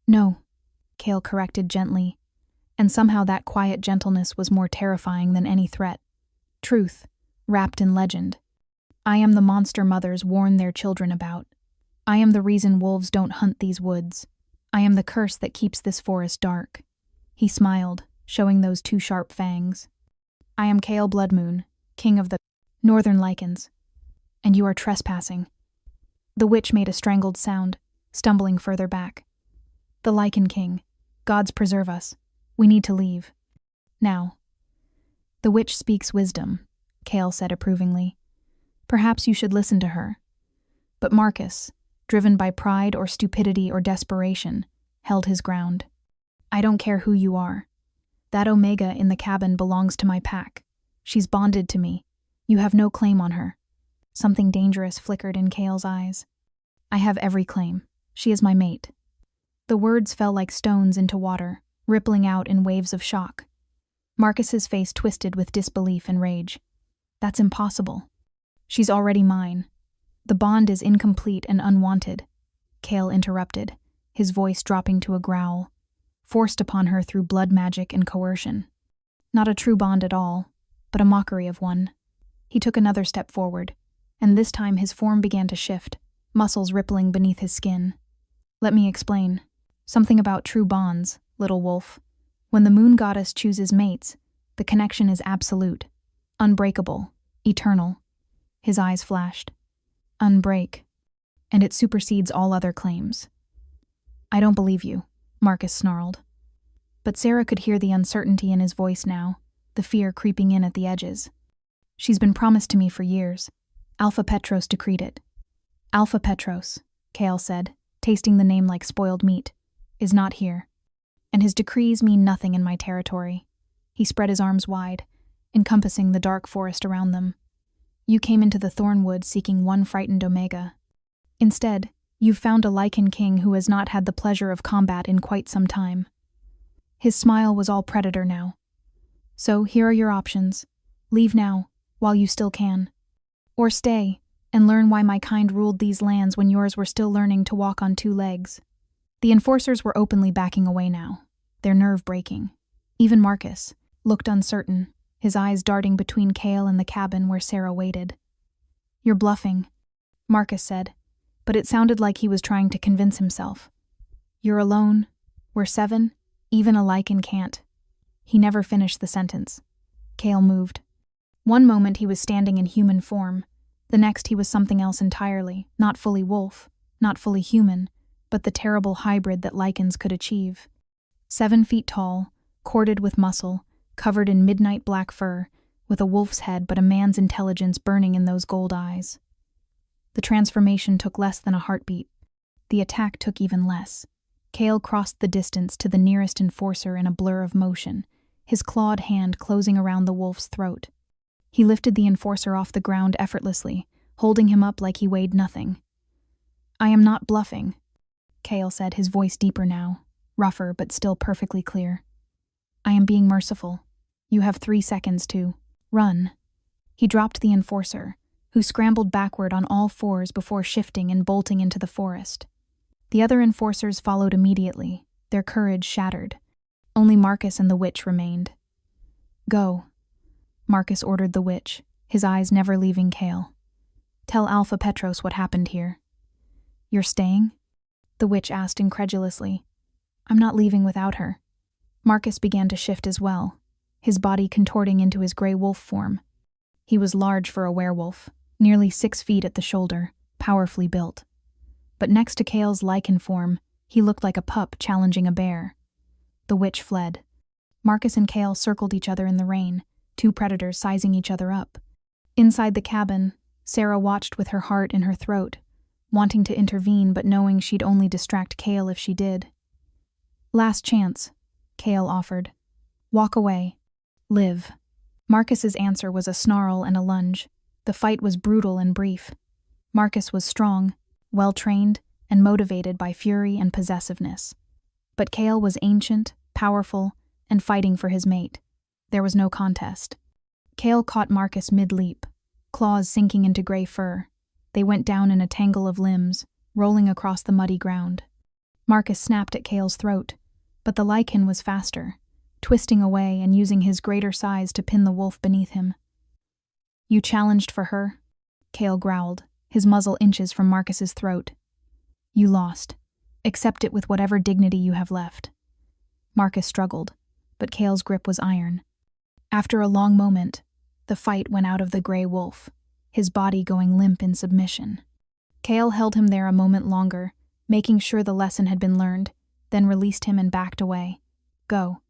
No, Cale corrected gently, and somehow that quiet gentleness was more terrifying than any threat. Truth, wrapped in legend. I am the monster mothers warn their children about. I am the reason wolves don't hunt these woods. I am the curse that keeps this forest dark. He smiled, showing those two sharp fangs. I am Cale Bloodmoon, king of the northern Lycans, and you are trespassing. The witch made a strangled sound, stumbling further back. The Lycan king, gods preserve us. We need to leave. Now. The witch speaks wisdom, Cale said approvingly. Perhaps you should listen to her. But Marcus, driven by pride or stupidity or desperation, held his ground. I don't care who you are. That Omega in the cabin belongs to my pack. She's bonded to me. You have no claim on her. Something dangerous flickered in Cale's eyes. I have every claim. She is my mate. The words fell like stones into water, rippling out in waves of shock. Marcus's face twisted with disbelief and rage. That's impossible. She's already mine. The bond is incomplete and unwanted, Cale interrupted, his voice dropping to a growl, forced upon her through blood magic and coercion. Not a true bond at all, but a mockery of one. He took another step forward, and this time his form began to shift, muscles rippling beneath his skin. Let me explain. Something about true bonds, little wolf. When the moon goddess chooses mates, the connection is absolute, unbreakable, eternal. His eyes flashed. Unbreak. And it supersedes all other claims. I don't believe you, Marcus snarled. But Sera could hear the uncertainty in his voice now, the fear creeping in at the edges. She's been promised to me for years. Alpha Petros decreed it. Alpha Petros, Cale said, tasting the name like spoiled meat, is not here. And his decrees mean nothing in my territory. He spread his arms wide, encompassing the dark forest around them. You came into the Thornwood seeking one frightened Omega. Instead, you've found a Lycan king who has not had the pleasure of combat in quite some time. His smile was all predator now. So here are your options. Leave now, while you still can. Or stay, and learn why my kind ruled these lands when yours were still learning to walk on two legs. The enforcers were openly backing away now, their nerve breaking. Even Marcus looked uncertain, his eyes darting between Cale and the cabin where Sera waited. You're bluffing, Marcus said, but it sounded like he was trying to convince himself. You're alone. We're 7. Even a Lycan can't. He never finished the sentence. Cale moved. One moment he was standing in human form. The next he was something else entirely, not fully wolf, not fully human, but the terrible hybrid that Lycans could achieve. 7 feet tall, corded with muscle, covered in midnight black fur, with a wolf's head but a man's intelligence burning in those gold eyes. The transformation took less than a heartbeat. The attack took even less. Cale crossed the distance to the nearest enforcer in a blur of motion, his clawed hand closing around the wolf's throat. He lifted the enforcer off the ground effortlessly, holding him up like he weighed nothing. I am not bluffing, Cale said, his voice deeper now, rougher but still perfectly clear. I am being merciful. You have 3 seconds to run. He dropped the enforcer, who scrambled backward on all fours before shifting and bolting into the forest. The other enforcers followed immediately, their courage shattered. Only Marcus and the witch remained. Go, Marcus ordered the witch, his eyes never leaving Cale. Tell Alpha Petros what happened here. You're staying? The witch asked incredulously. I'm not leaving without her. Marcus began to shift as well, his body contorting into his gray wolf form. He was large for a werewolf, nearly 6 feet at the shoulder, powerfully built. But next to Cale's Lycan form, he looked like a pup challenging a bear, The witch fled. Marcus and Kale circled each other in the rain, two predators sizing each other up. Inside the cabin, Sera watched with her heart in her throat, wanting to intervene but knowing she'd only distract Kale if she did. "Last chance," Kale offered. "Walk away. Live." Marcus's answer was a snarl and a lunge. The fight was brutal and brief. Marcus was strong, well-trained, and motivated by fury and possessiveness. But Kale was ancient, powerful, and fighting for his mate. There was no contest. Kale caught Marcus mid-leap, claws sinking into gray fur. They went down in a tangle of limbs, rolling across the muddy ground. Marcus snapped at Kale's throat, but the Lycan was faster, twisting away and using his greater size to pin the wolf beneath him. "You challenged for her?" Kale growled, his muzzle inches from Marcus's throat. "You lost. Accept it with whatever dignity you have left." Marcus struggled, but Kale's grip was iron. After a long moment, the fight went out of the gray wolf, his body going limp in submission. Kale held him there a moment longer, making sure the lesson had been learned, then released him and backed away. "Go,"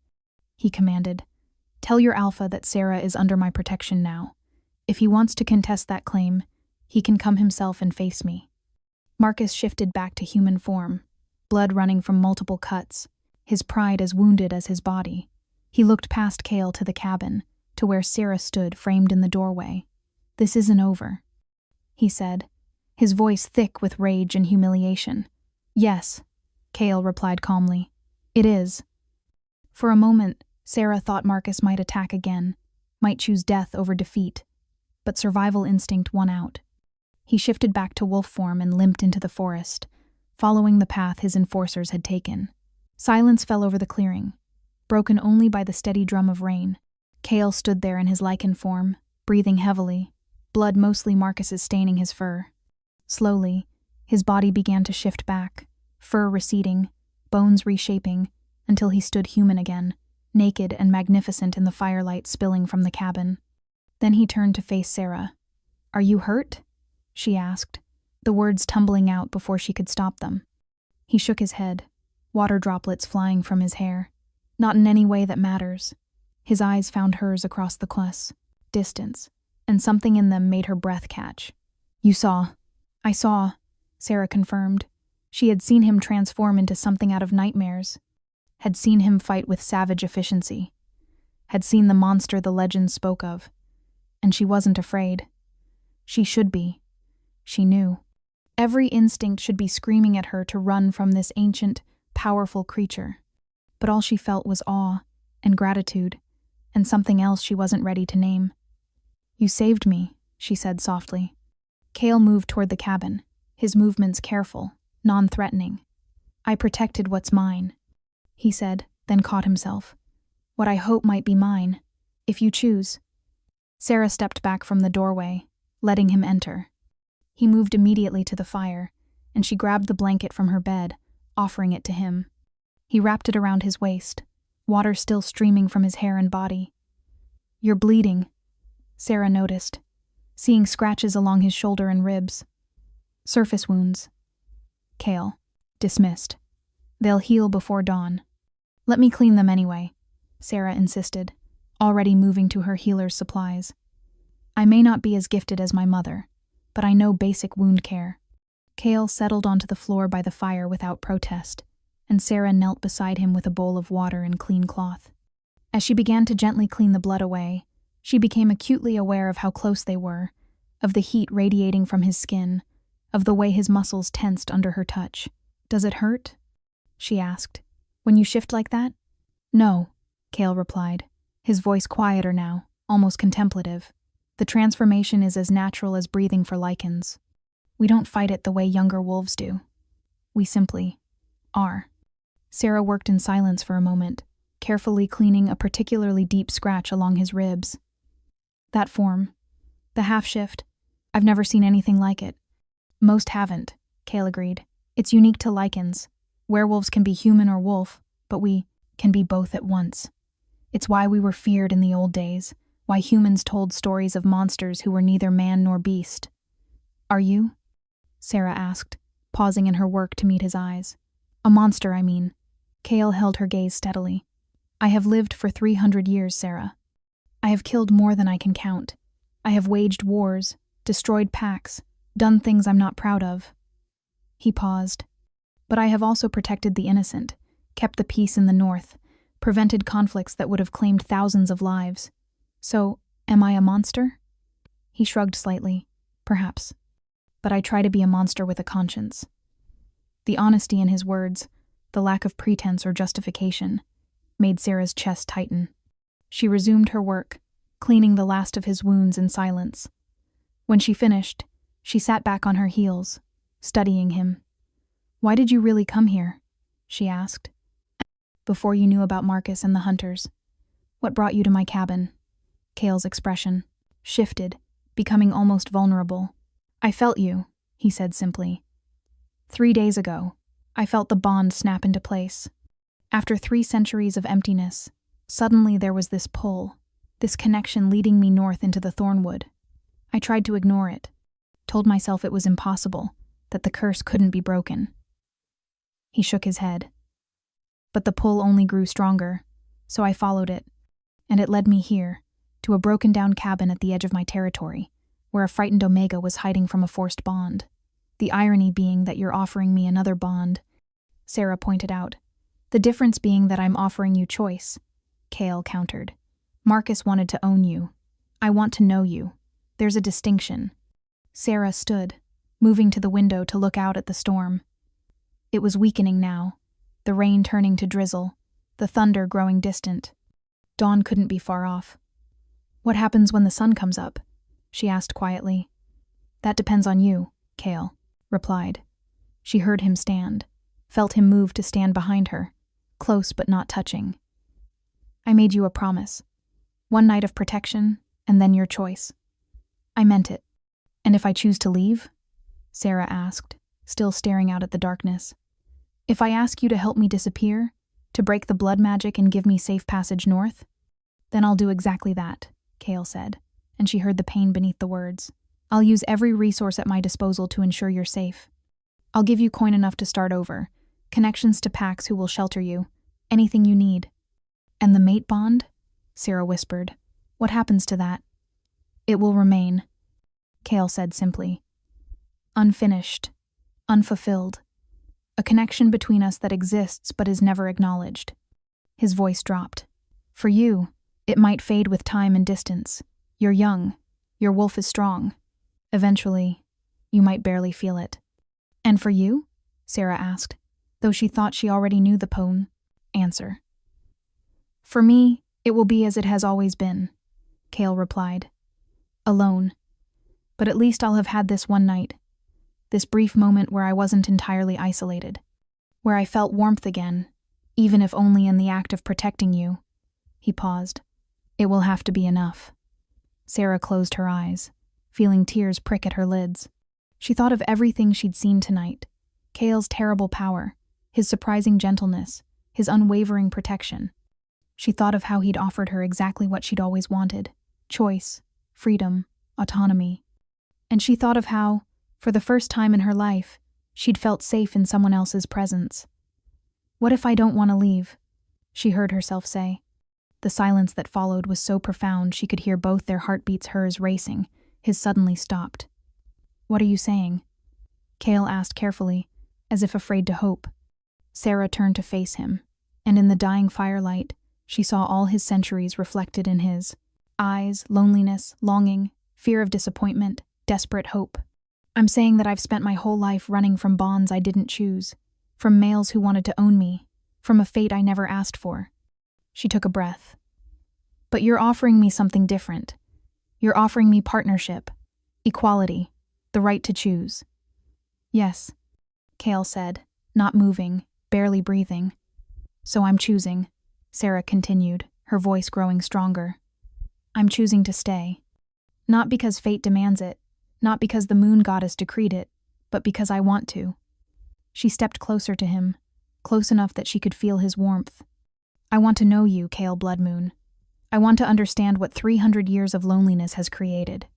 he commanded. "Tell your alpha that Sera is under my protection now. If he wants to contest that claim, he can come himself and face me." Marcus shifted back to human form, blood running from multiple cuts, his pride as wounded as his body. He looked past Kale to the cabin, to where Sera stood framed in the doorway. "This isn't over," he said, his voice thick with rage and humiliation. "Yes," Kale replied calmly. "It is." For a moment, Sera thought Marcus might attack again, might choose death over defeat, but survival instinct won out. He shifted back to wolf form and limped into the forest, following the path his enforcers had taken. Silence fell over the clearing, broken only by the steady drum of rain. Kale stood there in his Lycan form, breathing heavily, blood mostly Marcus's staining his fur. Slowly, his body began to shift back, fur receding, bones reshaping, until he stood human again, naked and magnificent in the firelight spilling from the cabin. Then he turned to face Sera. "Are you hurt?" she asked, the words tumbling out before she could stop them. He shook his head, water droplets flying from his hair. "Not in any way that matters." His eyes found hers across the quest, distance, and something in them made her breath catch. "You saw." "I saw," Sera confirmed. She had seen him transform into something out of nightmares, had seen him fight with savage efficiency, had seen the monster the legends spoke of, and she wasn't afraid. She should be. She knew. Every instinct should be screaming at her to run from this ancient, powerful creature. But all she felt was awe and gratitude, and something else she wasn't ready to name. "You saved me," she said softly. Kale moved toward the cabin, his movements careful, non-threatening. "I protected what's mine," he said, then caught himself. "What I hope might be mine, if you choose." Sera stepped back from the doorway, letting him enter. He moved immediately to the fire, and she grabbed the blanket from her bed, offering it to him. He wrapped it around his waist, water still streaming from his hair and body. "You're bleeding," Sera noticed, seeing scratches along his shoulder and ribs. "Surface wounds." Kale. "Dismissed. They'll heal before dawn." "Let me clean them anyway," Sera insisted, already moving to her healer's supplies. "I may not be as gifted as my mother, but I know basic wound care." Kale settled onto the floor by the fire without protest, and Sera knelt beside him with a bowl of water and clean cloth. As she began to gently clean the blood away, she became acutely aware of how close they were, of the heat radiating from his skin, of the way his muscles tensed under her touch. "Does it hurt?" she asked. "When you shift like that?" "No," Kale replied, his voice quieter now, almost contemplative. "The transformation is as natural as breathing for Lycans. We don't fight it the way younger wolves do. We simply are." Sera worked in silence for a moment, carefully cleaning a particularly deep scratch along his ribs. "That form, the half-shift, I've never seen anything like it." "Most haven't," Kale agreed. "It's unique to Lycans. Werewolves can be human or wolf, but we can be both at once. It's why we were feared in the old days, why humans told stories of monsters who were neither man nor beast." "Are you?" Sera asked, pausing in her work to meet his eyes. "A monster, I mean." Kale held her gaze steadily. I have lived for 300 years, Sera. I have killed more than I can count. I have waged wars, destroyed packs, done things I'm not proud of. He paused. But I have also protected the innocent, kept the peace in the north, prevented conflicts that would have claimed thousands of lives. So, am I a monster? He shrugged slightly. Perhaps. But I try to be a monster with a conscience. The honesty in his words, the lack of pretense or justification, made Sera's chest tighten. She resumed her work, cleaning the last of his wounds in silence. When she finished, she sat back on her heels, studying him. "Why did you really come here?" she asked. "Before you knew about Marcus and the hunters. What brought you to my cabin?" Cale's expression shifted, becoming almost vulnerable. "I felt you," he said simply. 3 days ago, I felt the bond snap into place. After 3 centuries of emptiness, suddenly there was this pull, this connection leading me north into the Thornwood. I tried to ignore it, told myself it was impossible, that the curse couldn't be broken. He shook his head. But the pull only grew stronger, so I followed it, and it led me here, to a broken-down cabin at the edge of my territory, where a frightened Omega was hiding from a forced bond. The irony being that you're offering me another bond, Sera pointed out. The difference being that I'm offering you choice, Cale countered. Marcus wanted to own you. I want to know you. There's a distinction. Sera stood, moving to the window to look out at the storm. It was weakening now, the rain turning to drizzle, the thunder growing distant. Dawn couldn't be far off. "What happens when the sun comes up?" she asked quietly. "That depends on you," Cale replied. She heard him stand, felt him move to stand behind her, close but not touching. "I made you a promise. 1 night of protection, and then your choice." "I meant it. And if I choose to leave?" Sera asked, still staring out at the darkness. "If I ask you to help me disappear, to break the blood magic and give me safe passage north? Then I'll do exactly that," Cale said, and she heard the pain beneath the words. "I'll use every resource at my disposal to ensure you're safe. I'll give you coin enough to start over, connections to packs who will shelter you, anything you need." "And the mate bond?" Sera whispered. "What happens to that?" "It will remain," Cale said simply. "Unfinished, unfulfilled. A connection between us that exists but is never acknowledged." His voice dropped. "For you, it might fade with time and distance. You're young. Your wolf is strong. Eventually, you might barely feel it." "And for you?" Sera asked, though she thought she already knew the answer. "For me, it will be as it has always been," Cale replied. "Alone. But at least I'll have had this one night. This brief moment where I wasn't entirely isolated. Where I felt warmth again, even if only in the act of protecting you." He paused. "It will have to be enough." Sera closed her eyes, feeling tears prick at her lids. She thought of everything she'd seen tonight. Cale's terrible power, his surprising gentleness, his unwavering protection. She thought of how he'd offered her exactly what she'd always wanted: choice, freedom, autonomy. And she thought of how, for the first time in her life, she'd felt safe in someone else's presence. "What if I don't want to leave?" she heard herself say. The silence that followed was so profound she could hear both their heartbeats, hers racing. His suddenly stopped. "What are you saying?" Cale asked carefully, as if afraid to hope. Sera turned to face him, and in the dying firelight, she saw all his centuries reflected in his eyes: loneliness, longing, fear of disappointment, desperate hope. "I'm saying that I've spent my whole life running from bonds I didn't choose, from males who wanted to own me, from a fate I never asked for." She took a breath. "But you're offering me something different. You're offering me partnership, equality, the right to choose." "Yes," Cale said, not moving, barely breathing. "So I'm choosing," Sera continued, her voice growing stronger. "I'm choosing to stay. Not because fate demands it, not because the moon goddess decreed it, but because I want to." She stepped closer to him, close enough that she could feel his warmth. "I want to know you, Cale Bloodmoon. I want to understand what 300 years of loneliness has created.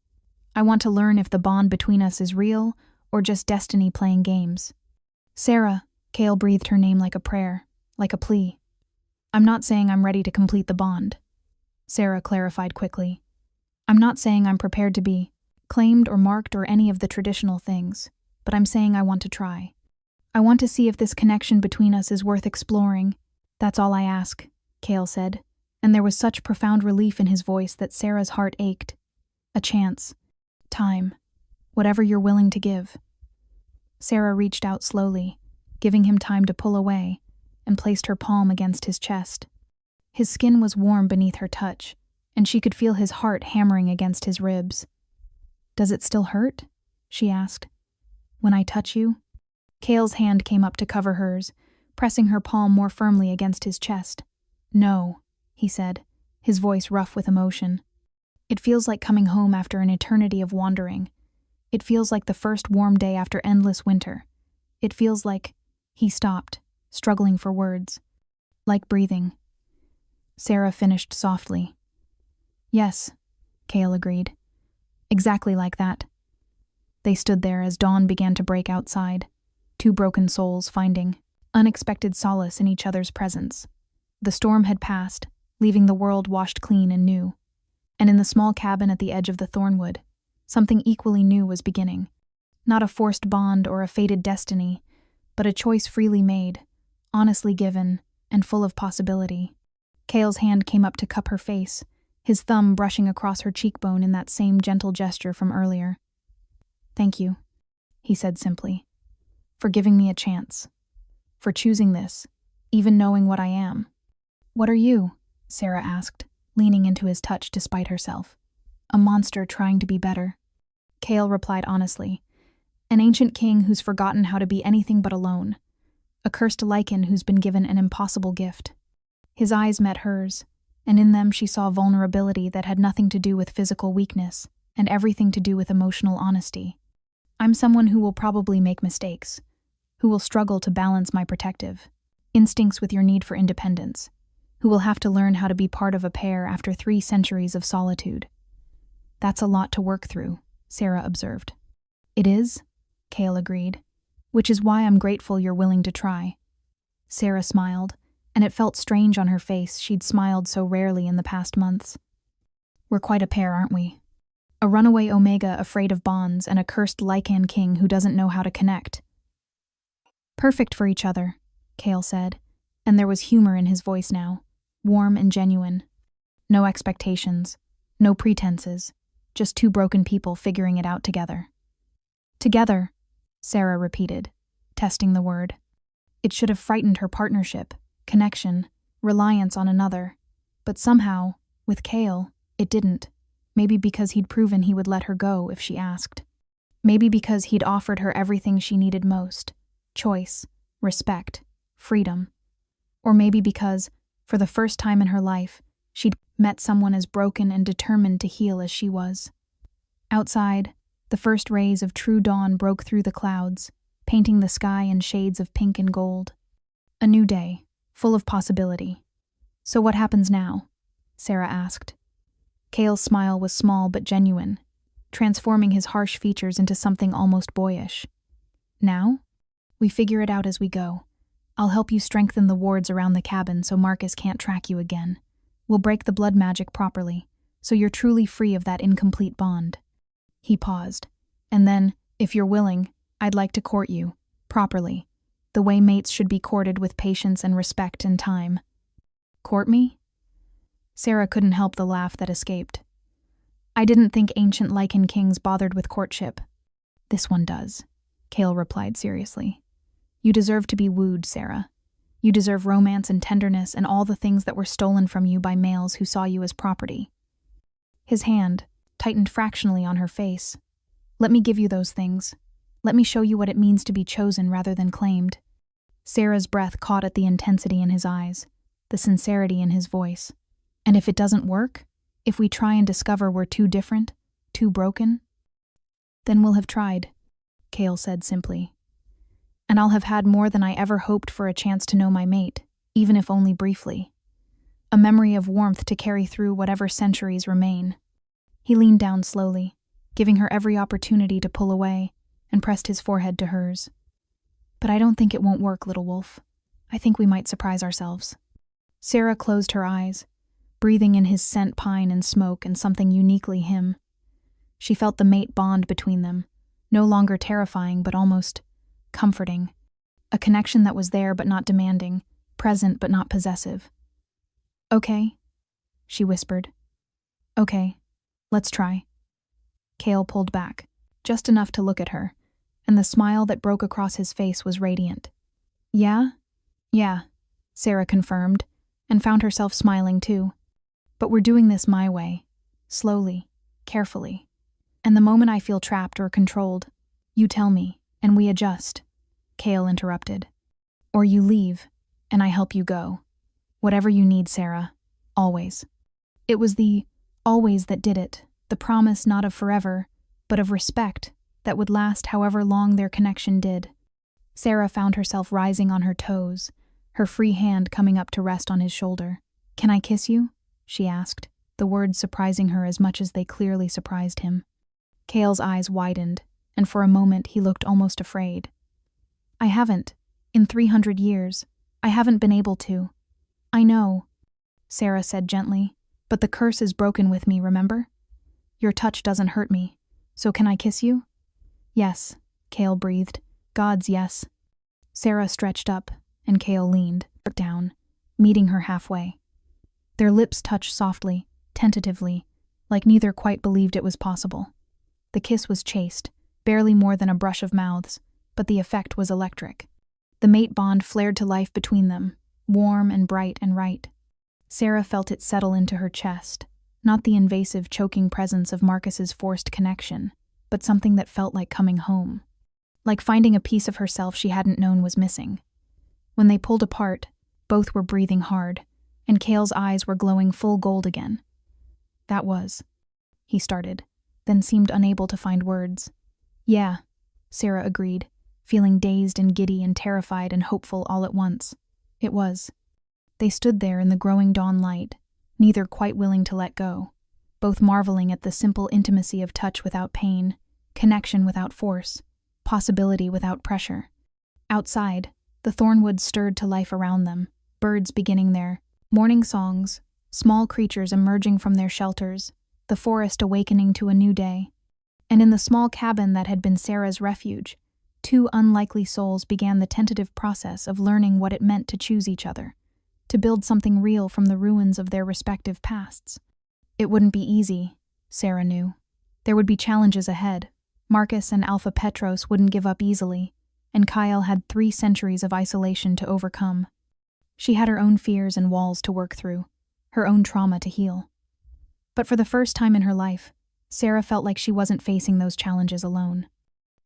I want to learn if the bond between us is real or just destiny playing games." "Sera," Cale breathed her name like a prayer, like a plea. I'm not saying I'm ready to complete the bond, Sera clarified quickly. I'm not saying I'm prepared to be claimed or marked or any of the traditional things, but I'm saying I want to try. I want to see if this connection between us is worth exploring. That's all I ask, Cale said, and there was such profound relief in his voice that Sera's heart ached. A chance. Time. Whatever you're willing to give. Sera reached out slowly, giving him time to pull away, and placed her palm against his chest. His skin was warm beneath her touch, and she could feel his heart hammering against his ribs. "Does it still hurt?" she asked. "When I touch you?" Cale's hand came up to cover hers, pressing her palm more firmly against his chest. "No," he said, his voice rough with emotion. "It feels like coming home after an eternity of wandering. It feels like the first warm day after endless winter. It feels like—" He stopped, struggling for words. "Like breathing." Sera finished softly. "Yes," Cale agreed. "Exactly like that." They stood there as dawn began to break outside, two broken souls finding unexpected solace in each other's presence. The storm had passed, leaving the world washed clean and new. And in the small cabin at the edge of the Thornwood, something equally new was beginning. Not a forced bond or a fated destiny, but a choice freely made, honestly given, and full of possibility. Cale's hand came up to cup her face, his thumb brushing across her cheekbone in that same gentle gesture from earlier. "Thank you," he said simply, "for giving me a chance. For choosing this, even knowing what I am." "What are you?" Sera asked, leaning into his touch despite herself. "A monster trying to be better." Cale replied honestly. "An ancient king who's forgotten how to be anything but alone. A cursed Lycan who's been given an impossible gift." His eyes met hers, and in them she saw vulnerability that had nothing to do with physical weakness and everything to do with emotional honesty. "I'm someone who will probably make mistakes, who will struggle to balance my protective instincts with your need for independence, who will have to learn how to be part of a pair after 3 centuries of solitude." "That's a lot to work through," Sera observed. "It is," Cale agreed, "which is why I'm grateful you're willing to try." Sera smiled, and it felt strange on her face. She'd smiled so rarely in the past months. "We're quite a pair, aren't we? A runaway Omega afraid of bonds and a cursed Lycan king who doesn't know how to connect." "Perfect for each other," Cale said, and there was humor in his voice now, warm and genuine. "No expectations, no pretenses, just 2 broken people figuring it out together." "Together," Sera repeated, testing the word. It should have frightened her partnership, connection, reliance on another, but somehow, with Cale, it didn't. Maybe because he'd proven he would let her go if she asked. Maybe because he'd offered her everything she needed most: choice, respect, freedom. Or maybe because, for the first time in her life, she'd met someone as broken and determined to heal as she was. Outside, the first rays of true dawn broke through the clouds, painting the sky in shades of pink and gold. A new day, full of possibility. "So what happens now?" Sera asked. Cale's smile was small but genuine, transforming his harsh features into something almost boyish. "Now? We figure it out as we go. I'll help you strengthen the wards around the cabin so Marcus can't track you again. We'll break the blood magic properly, so you're truly free of that incomplete bond." He paused. "And then, if you're willing, I'd like to court you, properly, the way mates should be courted with patience and respect and time." "Court me?" Sera couldn't help the laugh that escaped. "I didn't think ancient Lycan kings bothered with courtship." "This one does," Cale replied seriously. "You deserve to be wooed, Sera. You deserve romance and tenderness and all the things that were stolen from you by males who saw you as property." His hand tightened fractionally on her face. "Let me give you those things. Let me show you what it means to be chosen rather than claimed." Sera's breath caught at the intensity in his eyes, the sincerity in his voice. "And if it doesn't work, if we try and discover we're too different, too broken, then we'll have tried," Cale said simply. "And I'll have had more than I ever hoped for a chance to know my mate, even if only briefly. A memory of warmth to carry through whatever centuries remain." He leaned down slowly, giving her every opportunity to pull away, and pressed his forehead to hers. "But I don't think it won't work, little wolf. I think we might surprise ourselves." Sera closed her eyes, breathing in his scent pine and smoke and something uniquely him. She felt the mate bond between them, no longer terrifying but almost comforting. A connection that was there but not demanding, present but not possessive. "Okay," she whispered. "Okay, let's try." Cale pulled back, just enough to look at her, and the smile that broke across his face was radiant. "Yeah?" "Yeah," Sera confirmed, and found herself smiling too. "But we're doing this my way, slowly, carefully. And the moment I feel trapped or controlled, you tell me, and we adjust," Cale interrupted. "Or you leave, and I help you go. Whatever you need, Sera, always." It was the always that did it, the promise not of forever, but of respect that would last however long their connection did. Sera found herself rising on her toes, her free hand coming up to rest on his shoulder. "Can I kiss you?" she asked, the words surprising her as much as they clearly surprised him. Cale's eyes widened, and for a moment he looked almost afraid. "I haven't. In 300 years. I haven't been able to." "I know," Sera said gently, "but the curse is broken with me, remember? Your touch doesn't hurt me, so can I kiss you?" "Yes," Cale breathed. "God's yes." Sera stretched up, and Cale leaned down, meeting her halfway. Their lips touched softly, tentatively, like neither quite believed it was possible. The kiss was chaste, barely more than a brush of mouths, but the effect was electric. The mate bond flared to life between them, warm and bright and right. Sera felt it settle into her chest, not the invasive, choking presence of Marcus's forced connection, but something that felt like coming home. Like finding a piece of herself she hadn't known was missing. When they pulled apart, both were breathing hard, and Cale's eyes were glowing full gold again. "That was," he started, then seemed unable to find words. "Yeah," Sera agreed, feeling dazed and giddy and terrified and hopeful all at once. "It was." They stood there in the growing dawn light, neither quite willing to let go, both marveling at the simple intimacy of touch without pain, connection without force, possibility without pressure. Outside, the Thornwood stirred to life around them, birds beginning their morning songs, small creatures emerging from their shelters, the forest awakening to a new day. And in the small cabin that had been Sera's refuge, two unlikely souls began the tentative process of learning what it meant to choose each other, to build something real from the ruins of their respective pasts. It wouldn't be easy, Sera knew. There would be challenges ahead. Marcus and Alpha Petros wouldn't give up easily, and Kyle had 3 centuries of isolation to overcome. She had her own fears and walls to work through, her own trauma to heal. But for the first time in her life, Sera felt like she wasn't facing those challenges alone.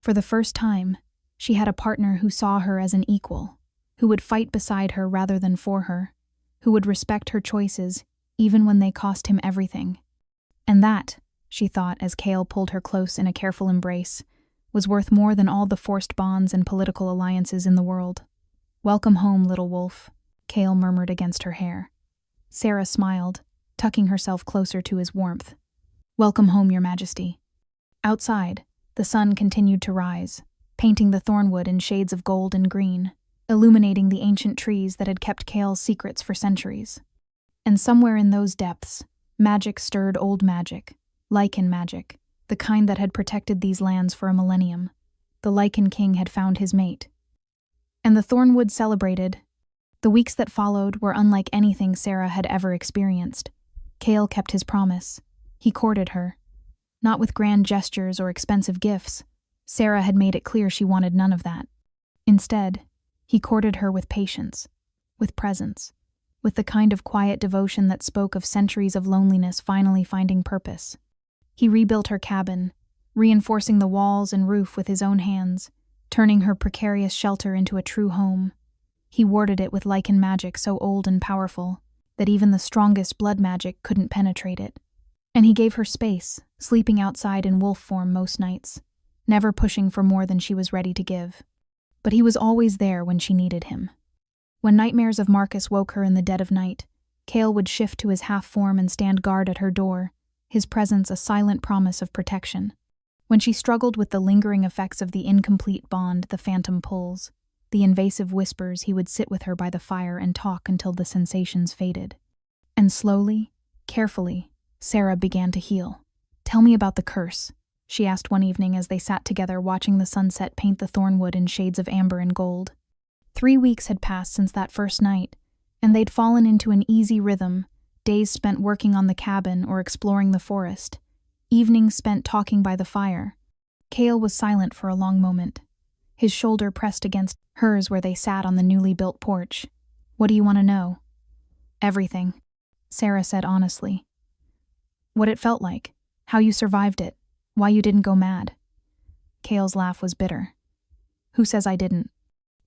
For the first time, she had a partner who saw her as an equal, who would fight beside her rather than for her, who would respect her choices even when they cost him everything. And that, she thought as Cale pulled her close in a careful embrace, was worth more than all the forced bonds and political alliances in the world. "Welcome home, little wolf," Cale murmured against her hair. Sera smiled, tucking herself closer to his warmth. "Welcome home, Your Majesty." Outside, the sun continued to rise, painting the Thornwood in shades of gold and green, illuminating the ancient trees that had kept Cale's secrets for centuries. And somewhere in those depths, magic stirred old magic, Lycan magic, the kind that had protected these lands for a millennium. The Lycan king had found his mate. And the Thornwood celebrated. The weeks that followed were unlike anything Sera had ever experienced. Cale kept his promise. He courted her. Not with grand gestures or expensive gifts. Sera had made it clear she wanted none of that. Instead, he courted her with patience, with presence, with the kind of quiet devotion that spoke of centuries of loneliness finally finding purpose. He rebuilt her cabin, reinforcing the walls and roof with his own hands, turning her precarious shelter into a true home. He warded it with Lycan magic so old and powerful that even the strongest blood magic couldn't penetrate it. And he gave her space, sleeping outside in wolf form most nights, never pushing for more than she was ready to give. But he was always there when she needed him. When nightmares of Marcus woke her in the dead of night, Cale would shift to his half-form and stand guard at her door, his presence a silent promise of protection. When she struggled with the lingering effects of the incomplete bond the phantom pulls, the invasive whispers he would sit with her by the fire and talk until the sensations faded. And slowly, carefully, Sera began to heal. "Tell me about the curse," she asked one evening as they sat together watching the sunset paint the Thornwood in shades of amber and gold. 3 weeks had passed since that first night, and they'd fallen into an easy rhythm, days spent working on the cabin or exploring the forest, evenings spent talking by the fire. Cale was silent for a long moment, his shoulder pressed against hers where they sat on the newly built porch. "What do you want to know?" "Everything," Sera said honestly. "What it felt like, how you survived it, why you didn't go mad." Cale's laugh was bitter. "Who says I didn't?"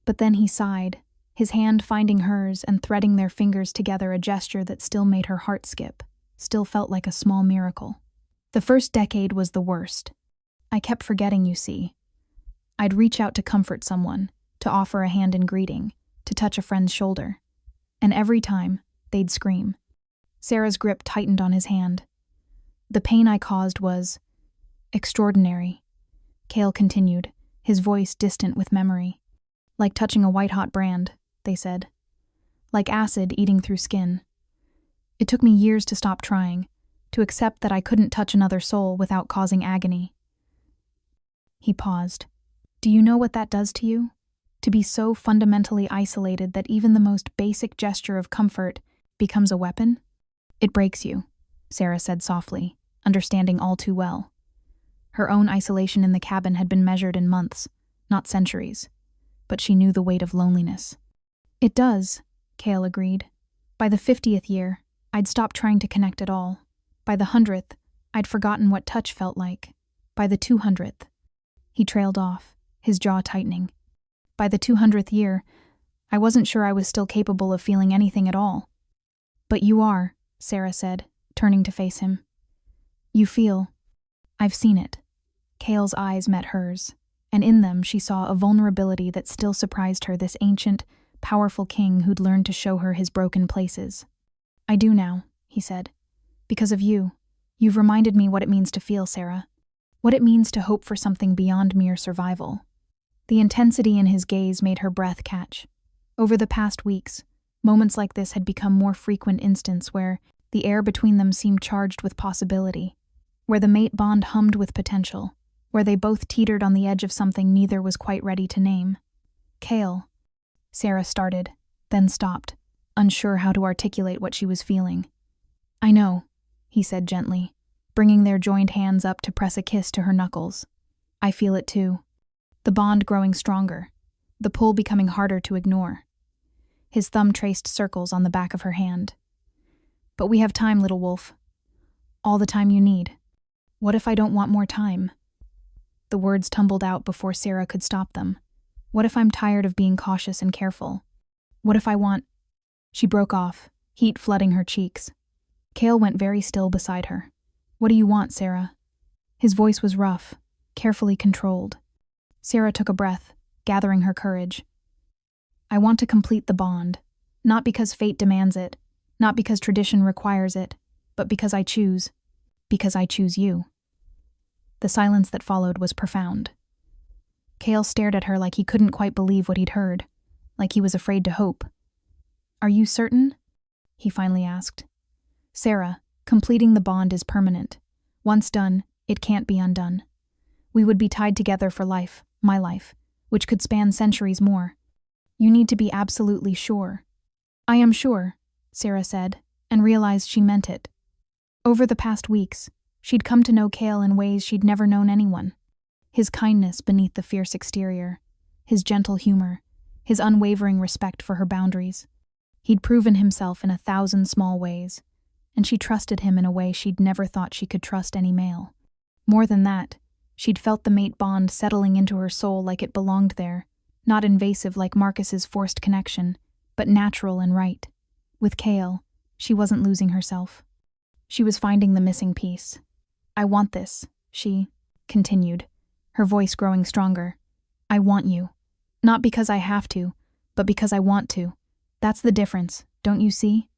But then he sighed, his hand finding hers and threading their fingers together, a gesture that still made her heart skip, still felt like a small miracle. "The first decade was the worst. I kept forgetting, you see. I'd reach out to comfort someone, to offer a hand in greeting, to touch a friend's shoulder. And every time, they'd scream." Sera's grip tightened on his hand. "The pain I caused was extraordinary," Cale continued, his voice distant with memory. "Like touching a white-hot brand," they said. "Like acid eating through skin. It took me years to stop trying, to accept that I couldn't touch another soul without causing agony." He paused. "Do you know what that does to you? To be so fundamentally isolated that even the most basic gesture of comfort becomes a weapon?" "It breaks you," Sera said softly, understanding all too well. Her own isolation in the cabin had been measured in months, not centuries, but she knew the weight of loneliness. "It does," Cale agreed. "By the 50th year, I'd stopped trying to connect at all. By the 100th, I'd forgotten what touch felt like. By the 200th, he trailed off, his jaw tightening. "By the 200th year, I wasn't sure I was still capable of feeling anything at all." "But you are," Sera said, turning to face him. "You feel. I've seen it." Cale's eyes met hers, and in them she saw a vulnerability that still surprised her, this ancient, powerful king who'd learned to show her his broken places. "I do now," he said. "Because of you. You've reminded me what it means to feel, Sera. What it means to hope for something beyond mere survival." The intensity in his gaze made her breath catch. Over the past weeks, moments like this had become more frequent instants where the air between them seemed charged with possibility, where the mate bond hummed with potential, where they both teetered on the edge of something neither was quite ready to name. "Cale," Sera started, then stopped, unsure how to articulate what she was feeling. "I know," he said gently, bringing their joined hands up to press a kiss to her knuckles. "I feel it too. The bond growing stronger, the pull becoming harder to ignore." His thumb traced circles on the back of her hand. "But we have time, little wolf. All the time you need. What if I don't want more time?" The words tumbled out before Sera could stop them. "What if I'm tired of being cautious and careful? What if I want—" She broke off, heat flooding her cheeks. Cale went very still beside her. "What do you want, Sera?" His voice was rough, carefully controlled. Sera took a breath, gathering her courage. "I want to complete the bond, not because fate demands it, not because tradition requires it, but because I choose. Because I choose you." The silence that followed was profound. Cale stared at her like he couldn't quite believe what he'd heard, like he was afraid to hope. "Are you certain?" he finally asked. "Sera, completing the bond is permanent. Once done, it can't be undone. We would be tied together for life, my life, which could span centuries more. You need to be absolutely sure." "I am sure," Sera said, and realized she meant it. Over the past weeks, she'd come to know Cale in ways she'd never known anyone. His kindness beneath the fierce exterior, his gentle humor, his unwavering respect for her boundaries. He'd proven himself in 1,000 small ways, and she trusted him in a way she'd never thought she could trust any male. More than that, she'd felt the mate bond settling into her soul like it belonged there, not invasive like Marcus's forced connection, but natural and right. With Cale, she wasn't losing herself. She was finding the missing piece. "I want this," she continued, her voice growing stronger. "I want you. Not because I have to, but because I want to. That's the difference, don't you see?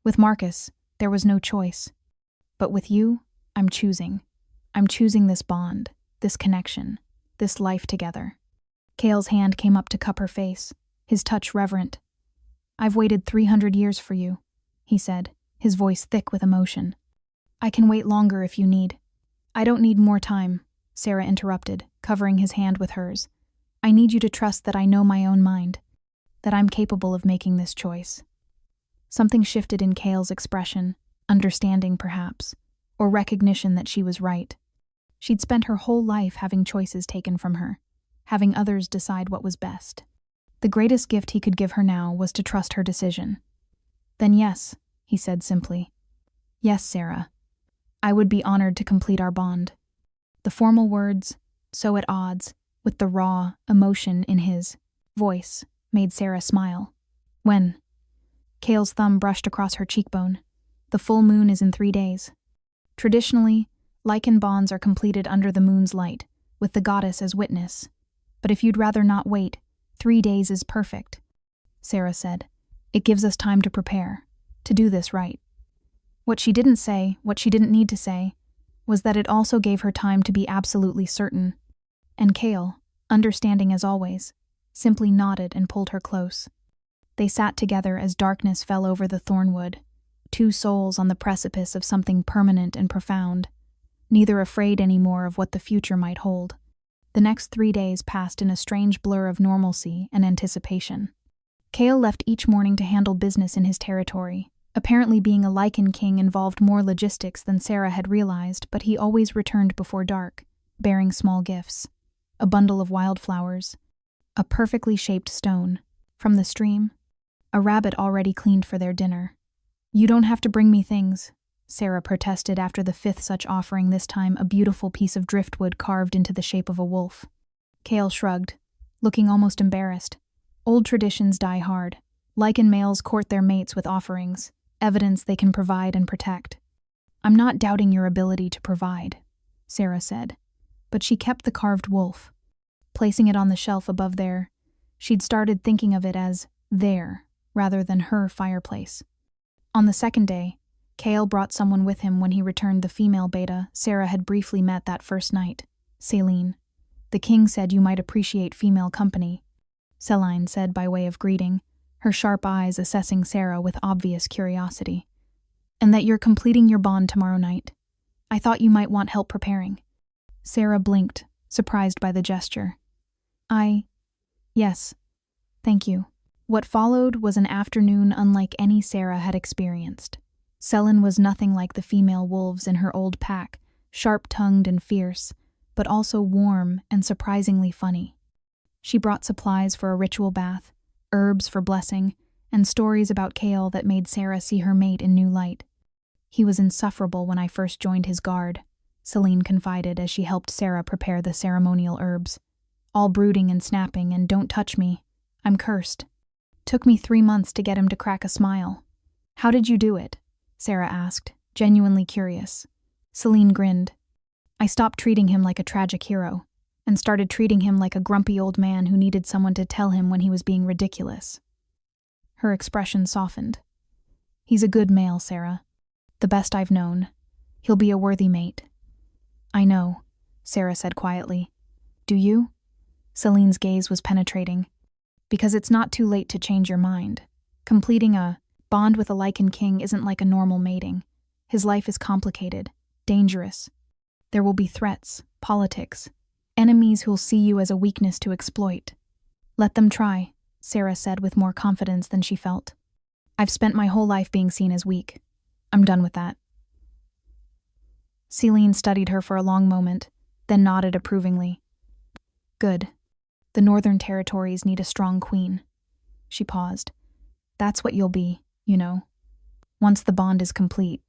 With Marcus, there was no choice. But with you, I'm choosing. I'm choosing this bond, this connection, this life together." Kale's hand came up to cup her face, his touch reverent. "I've waited 300 years for you," he said, his voice thick with emotion. "I can wait longer if you need." "I don't need more time," Sera interrupted, covering his hand with hers. "I need you to trust that I know my own mind, that I'm capable of making this choice." Something shifted in Kale's expression, understanding perhaps, or recognition that she was right. She'd spent her whole life having choices taken from her, having others decide what was best. The greatest gift he could give her now was to trust her decision. "Then yes," he said simply. "Yes, Sera. I would be honored to complete our bond." The formal words, so at odds with the raw emotion in his voice, made Sera smile. "When?" Kale's thumb brushed across her cheekbone. "The full moon is in 3 days. Traditionally, Lycan bonds are completed under the moon's light, with the goddess as witness. But if you'd rather not wait, 3 days is perfect," Sera said. "It gives us time to prepare, to do this right." What she didn't say, what she didn't need to say, was that it also gave her time to be absolutely certain. And Kale, understanding as always, simply nodded and pulled her close. They sat together as darkness fell over the Thornwood, two souls on the precipice of something permanent and profound, neither afraid anymore of what the future might hold. The next 3 days passed in a strange blur of normalcy and anticipation. Kale left each morning to handle business in his territory. Apparently being a Lycan king involved more logistics than Sera had realized, but he always returned before dark, bearing small gifts. A bundle of wildflowers, a perfectly shaped stone, from the stream, a rabbit already cleaned for their dinner. "You don't have to bring me things," Sera protested after the 5th such offering, this time a beautiful piece of driftwood carved into the shape of a wolf. Kale shrugged, looking almost embarrassed. "Old traditions die hard. Lycan males court their mates with offerings, evidence they can provide and protect." "I'm not doubting your ability to provide," Sera said, but she kept the carved wolf. Placing it on the shelf above she'd started thinking of it as their, rather than her fireplace. On the 2nd day, Kale brought someone with him when he returned, the female beta Sera had briefly met that first night, Celine. "The king said you might appreciate female company," Celine said by way of greeting, her sharp eyes assessing Sera with obvious curiosity. "And that you're completing your bond tomorrow night. I thought you might want help preparing." Sera blinked, surprised by the gesture. Yes, thank you." What followed was an afternoon unlike any Sera had experienced. Celine was nothing like the female wolves in her old pack, sharp-tongued and fierce, but also warm and surprisingly funny. She brought supplies for a ritual bath, herbs for blessing, and stories about Kale that made Sera see her mate in new light. "He was insufferable when I first joined his guard," Celine confided as she helped Sera prepare the ceremonial herbs. "All brooding and snapping, and don't touch me. I'm cursed. Took me 3 months to get him to crack a smile." "How did you do it?" Sera asked, genuinely curious. Celine grinned. "I stopped treating him like a tragic hero, and started treating him like a grumpy old man who needed someone to tell him when he was being ridiculous." Her expression softened. "He's a good male, Sera. The best I've known. He'll be a worthy mate." "I know," Sera said quietly. "Do you?" Celine's gaze was penetrating. "Because it's not too late to change your mind. Completing a bond with a Lycan king isn't like a normal mating. His life is complicated, dangerous. There will be threats, politics, enemies who'll see you as a weakness to exploit." "Let them try," Sera said with more confidence than she felt. "I've spent my whole life being seen as weak. I'm done with that." Celine studied her for a long moment, then nodded approvingly. "Good. The Northern Territories need a strong queen." She paused. "That's what you'll be, you know. Once the bond is complete.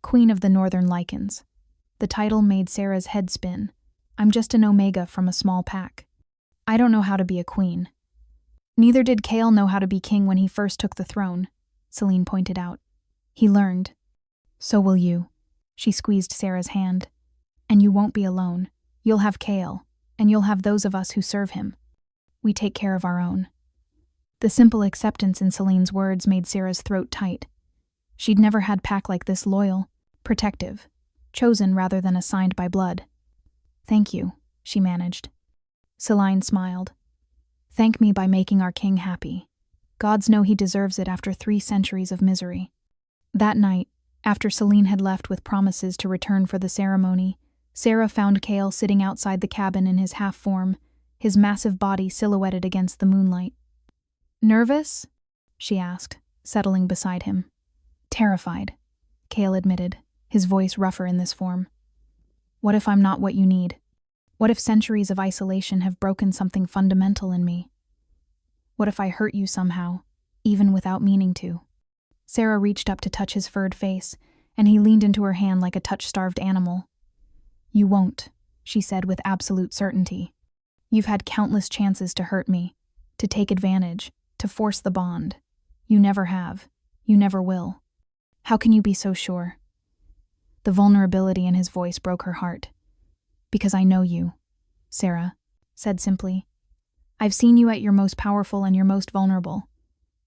Queen of the Northern Lycans." The title made Sera's head spin. "I'm just an omega from a small pack. I don't know how to be a queen." "Neither did Kale know how to be king when he first took the throne," Celine pointed out. "He learned. So will you." She squeezed Sera's hand. "And you won't be alone. You'll have Kale, and you'll have those of us who serve him. We take care of our own." The simple acceptance in Celine's words made Sera's throat tight. She'd never had pack like this, loyal, protective, chosen rather than assigned by blood. "Thank you," she managed. Celine smiled. Thank me by making our king happy. Gods know he deserves it after 3 centuries of misery." That night, after Celine had left with promises to return for the ceremony, Sera found Kale sitting outside the cabin in his half-form, his massive body silhouetted against the moonlight. "Nervous?" she asked, settling beside him. "Terrified," Kale admitted, his voice rougher in this form. "What if I'm not what you need? What if centuries of isolation have broken something fundamental in me? What if I hurt you somehow, even without meaning to?" Sera reached up to touch his furred face, and he leaned into her hand like a touch-starved animal. "You won't," she said with absolute certainty. "You've had countless chances to hurt me, to take advantage, to force the bond. You never have. You never will. How can you be so sure?" The vulnerability in his voice broke her heart. "Because I know you," Sera said simply. "I've seen you at your most powerful and your most vulnerable.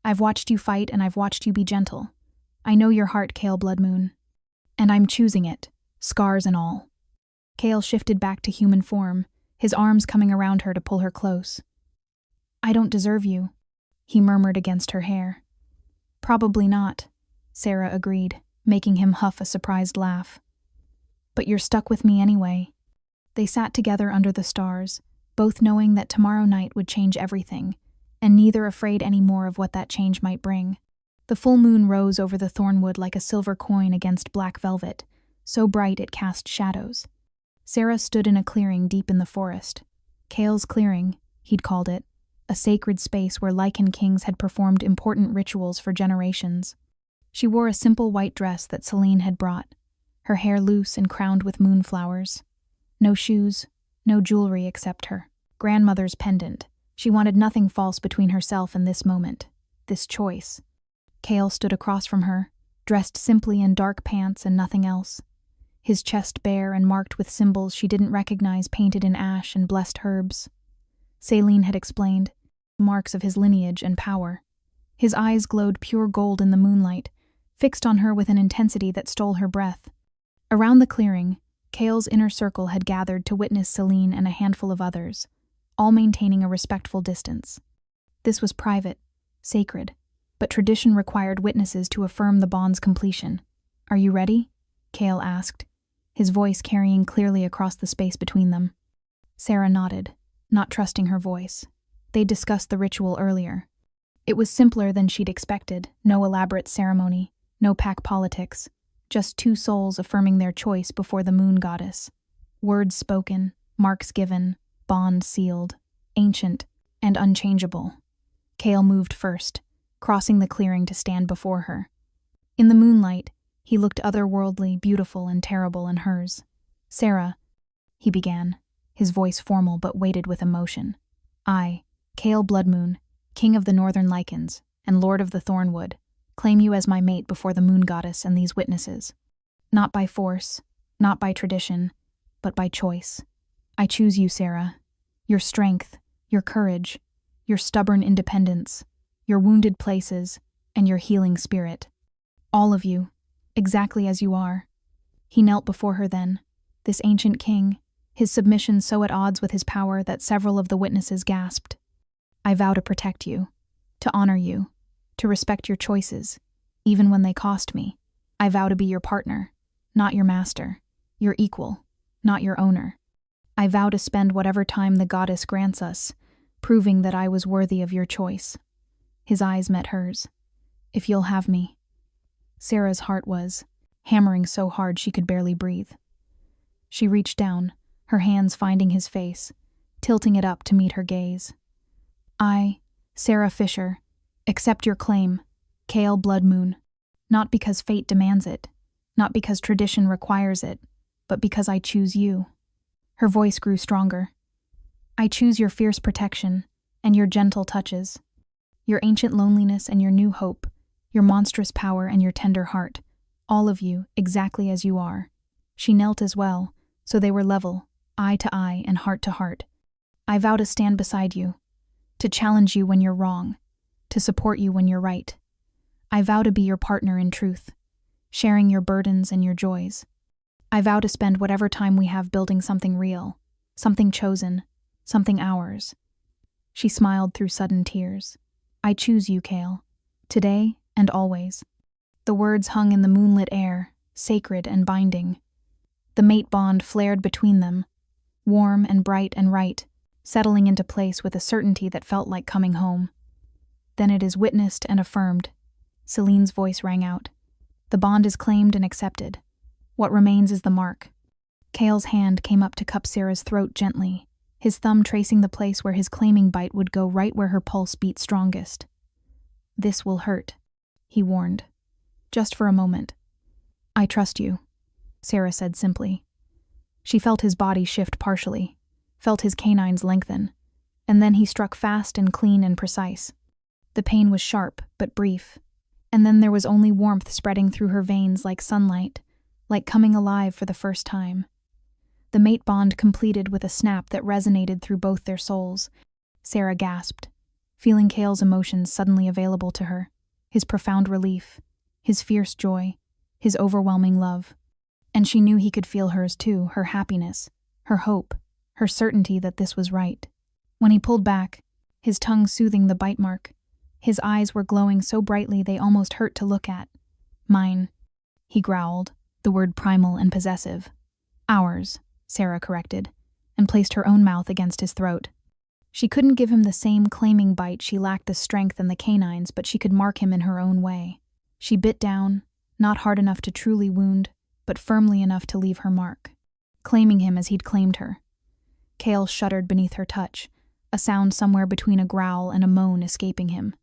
I've watched you fight and I've watched you be gentle. I know your heart, Kale Bloodmoon. And I'm choosing it, scars and all." Kale shifted back to human form, his arms coming around her to pull her close. "I don't deserve you," he murmured against her hair. "Probably not," Sera agreed, making him huff a surprised laugh. "But you're stuck with me anyway." They sat together under the stars, both knowing that tomorrow night would change everything, and neither afraid any more of what that change might bring. The full moon rose over the Thornwood like a silver coin against black velvet, so bright it cast shadows. Sera stood in a clearing deep in the forest. Kale's clearing, he'd called it, a sacred space where Lycan kings had performed important rituals for generations. She wore a simple white dress that Celine had brought, her hair loose and crowned with moonflowers. No shoes, no jewelry except her grandmother's pendant. She wanted nothing false between herself and this moment, this choice. Kale stood across from her, dressed simply in dark pants and nothing else, his chest bare and marked with symbols she didn't recognize painted in ash and blessed herbs. Celine had explained, marks of his lineage and power. His eyes glowed pure gold in the moonlight, fixed on her with an intensity that stole her breath. Around the clearing, Kale's inner circle had gathered to witness Celine and a handful of others, all maintaining a respectful distance. This was private, sacred, but tradition required witnesses to affirm the bond's completion. "Are you ready?" Kale asked, his voice carrying clearly across the space between them. Sera nodded, not trusting her voice. They'd discussed the ritual earlier. It was simpler than she'd expected, no elaborate ceremony, no pack politics, just 2 souls affirming their choice before the moon goddess. Words spoken, marks given, bond sealed, ancient and unchangeable. Kale moved first, crossing the clearing to stand before her. In the moonlight, he looked otherworldly, beautiful and terrible in hers. "Sera," he began, his voice formal but weighted with emotion. "I, Kale Bloodmoon, king of the northern Lycans and lord of the Thornwood, claim you as my mate before the moon goddess and these witnesses. Not by force, not by tradition, but by choice. I choose you, Sera. Your strength, your courage, your stubborn independence, your wounded places, and your healing spirit. All of you, exactly as you are." He knelt before her then, this ancient king, his submission so at odds with his power that several of the witnesses gasped. "I vow to protect you, to honor you, to respect your choices, even when they cost me. I vow to be your partner, not your master, your equal, not your owner. I vow to spend whatever time the goddess grants us, proving that I was worthy of your choice." His eyes met hers. "If you'll have me." Sera's heart was hammering so hard she could barely breathe. She reached down, her hands finding his face, tilting it up to meet her gaze. "I, Sera Fisher, accept your claim, Kale Bloodmoon, not because fate demands it, not because tradition requires it, but because I choose you." Her voice grew stronger. "I choose your fierce protection and your gentle touches, your ancient loneliness and your new hope, your monstrous power and your tender heart, all of you exactly as you are." She knelt as well, so they were level, eye to eye and heart to heart. "I vow to stand beside you, to challenge you when you're wrong, to support you when you're right. I vow to be your partner in truth, sharing your burdens and your joys. I vow to spend whatever time we have building something real, something chosen, something ours. She smiled through sudden tears. I choose you, Kale. Today and always. The words hung in the moonlit air, sacred and binding. The mate bond flared between them, warm and bright and right, settling into place with a certainty that felt like coming home. Then it is witnessed and affirmed. Celine's voice rang out. The bond is claimed and accepted. What remains is the mark. Kale's hand came up to cup Sera's throat gently, his thumb tracing the place where his claiming bite would go, right where her pulse beat strongest. This will hurt, he warned. Just for a moment. I trust you, Sera said simply. She felt his body shift partially, felt his canines lengthen, and then he struck fast and clean and precise. The pain was sharp but brief, and then there was only warmth spreading through her veins like sunlight, like coming alive for the first time. The mate bond completed with a snap that resonated through both their souls. Sera gasped, feeling Kale's emotions suddenly available to her, his profound relief, his fierce joy, his overwhelming love. And she knew he could feel hers too, her happiness, her hope, her certainty that this was right. When he pulled back, his tongue soothing the bite mark, his eyes were glowing so brightly they almost hurt to look at. Mine, he growled, the word primal and possessive. Ours, Sera corrected, and placed her own mouth against his throat. She couldn't give him the same claiming bite, she lacked the strength and the canines, but she could mark him in her own way. She bit down, not hard enough to truly wound, but firmly enough to leave her mark, claiming him as he'd claimed her. Kale shuddered beneath her touch, a sound somewhere between a growl and a moan escaping him.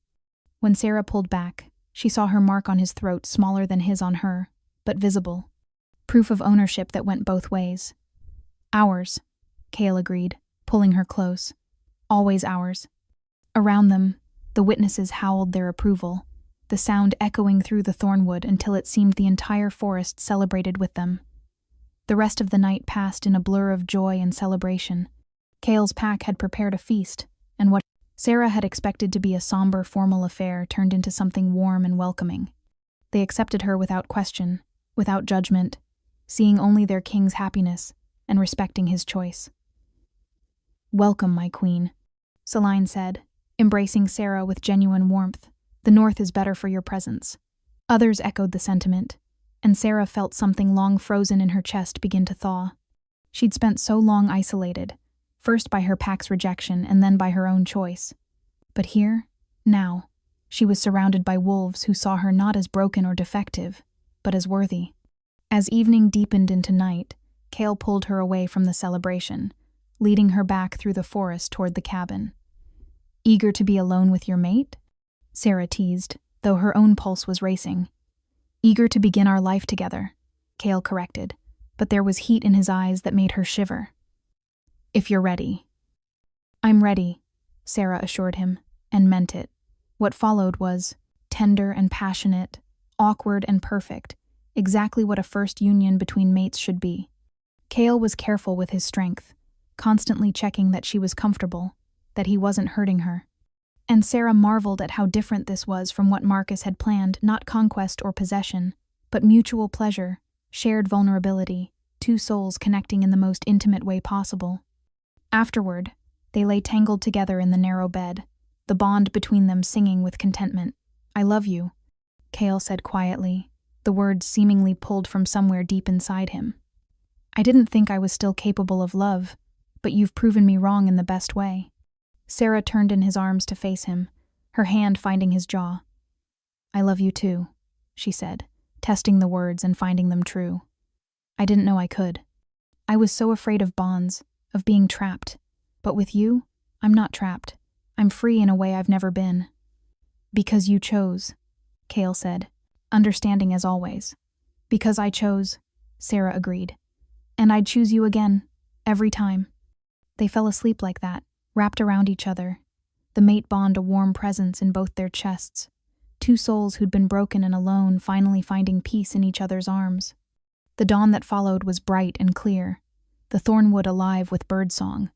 When Sera pulled back, she saw her mark on his throat, smaller than his on her, but visible. Proof of ownership that went both ways. Ours, Kale agreed, pulling her close. Always ours. Around them, the witnesses howled their approval, the sound echoing through the Thornwood until it seemed the entire forest celebrated with them. The rest of the night passed in a blur of joy and celebration. Kale's pack had prepared a feast, and what Sera had expected to be a somber, formal affair turned into something warm and welcoming. They accepted her without question, without judgment, seeing only their king's happiness and respecting his choice. Welcome, my queen, Celine said, embracing Sera with genuine warmth. The north is better for your presence. Others echoed the sentiment, and Sera felt something long frozen in her chest begin to thaw. She'd spent so long isolated, first by her pack's rejection and then by her own choice. But here, now, she was surrounded by wolves who saw her not as broken or defective, but as worthy. As evening deepened into night, Kale pulled her away from the celebration, leading her back through the forest toward the cabin. Eager to be alone with your mate? Sera teased, though her own pulse was racing. Eager to begin our life together, Kale corrected, but there was heat in his eyes that made her shiver. If you're ready. I'm ready, Sera assured him, and meant it. What followed was tender and passionate, awkward and perfect, exactly what a first union between mates should be. Kale was careful with his strength, constantly checking that she was comfortable, that he wasn't hurting her. And Sera marveled at how different this was from what Marcus had planned, not conquest or possession, but mutual pleasure, shared vulnerability, two souls connecting in the most intimate way possible. Afterward, they lay tangled together in the narrow bed, the bond between them singing with contentment. I love you, Kale said quietly, the words seemingly pulled from somewhere deep inside him. I didn't think I was still capable of love, but you've proven me wrong in the best way. Sera turned in his arms to face him, her hand finding his jaw. I love you too, she said, testing the words and finding them true. I didn't know I could. I was so afraid of bonds, of being trapped. But with you, I'm not trapped. I'm free in a way I've never been. Because you chose, Kale said, understanding as always. Because I chose, Sera agreed. And I'd choose you again, every time. They fell asleep like that, wrapped around each other, the mate bond a warm presence in both their chests, two souls who'd been broken and alone finally finding peace in each other's arms. The dawn that followed was bright and clear, the Thornwood alive with birdsong.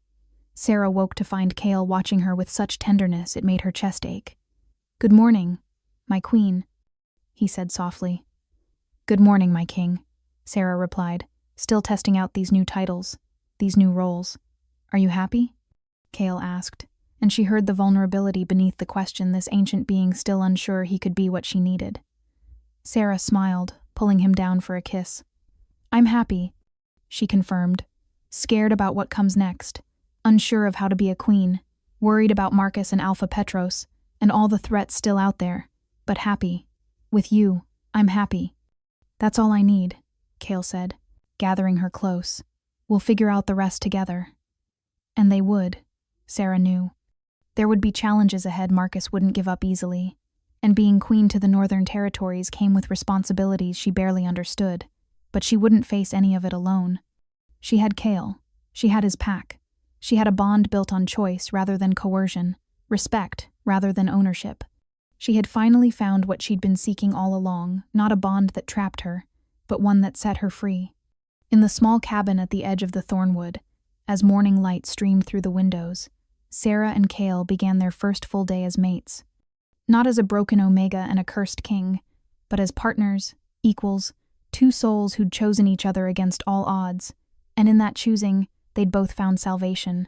Sera woke to find Kale watching her with such tenderness it made her chest ache. Good morning, my queen, he said softly. Good morning, my king, Sera replied, still testing out these new titles, these new roles. Are you happy? Kale asked, and she heard the vulnerability beneath the question, this ancient being still unsure he could be what she needed. Sera smiled, pulling him down for a kiss. "I'm happy," she confirmed, scared about what comes next, unsure of how to be a queen, worried about Marcus and Alpha Petros, and all the threats still out there, but happy. "With you, I'm happy." "That's all I need," Kale said, gathering her close. "We'll figure out the rest together." And they would, Sera knew. There would be challenges ahead Marcus wouldn't give up easily, and being queen to the Northern Territories came with responsibilities she barely understood, but she wouldn't face any of it alone. She had Kale. She had his pack. She had a bond built on choice rather than coercion, respect rather than ownership. She had finally found what she'd been seeking all along, not a bond that trapped her, but one that set her free. In the small cabin at the edge of the Thornwood, as morning light streamed through the windows, Sera and Kale began their first full day as mates. Not as a broken Omega and a cursed king, but as partners, equals, two souls who'd chosen each other against all odds, and in that choosing, they'd both found salvation.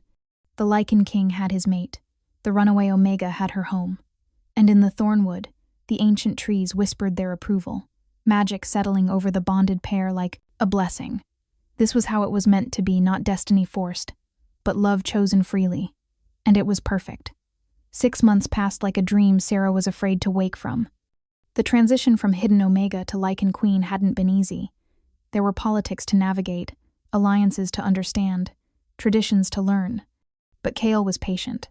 The Lycan king had his mate, the runaway Omega had her home, and in the Thornwood, the ancient trees whispered their approval, magic settling over the bonded pair like a blessing. This was how it was meant to be, not destiny forced, but love chosen freely. And it was perfect. 6 months passed like a dream Sera was afraid to wake from. The transition from hidden Omega to Lycan Queen hadn't been easy. There were politics to navigate, alliances to understand, traditions to learn. But Kale was patient,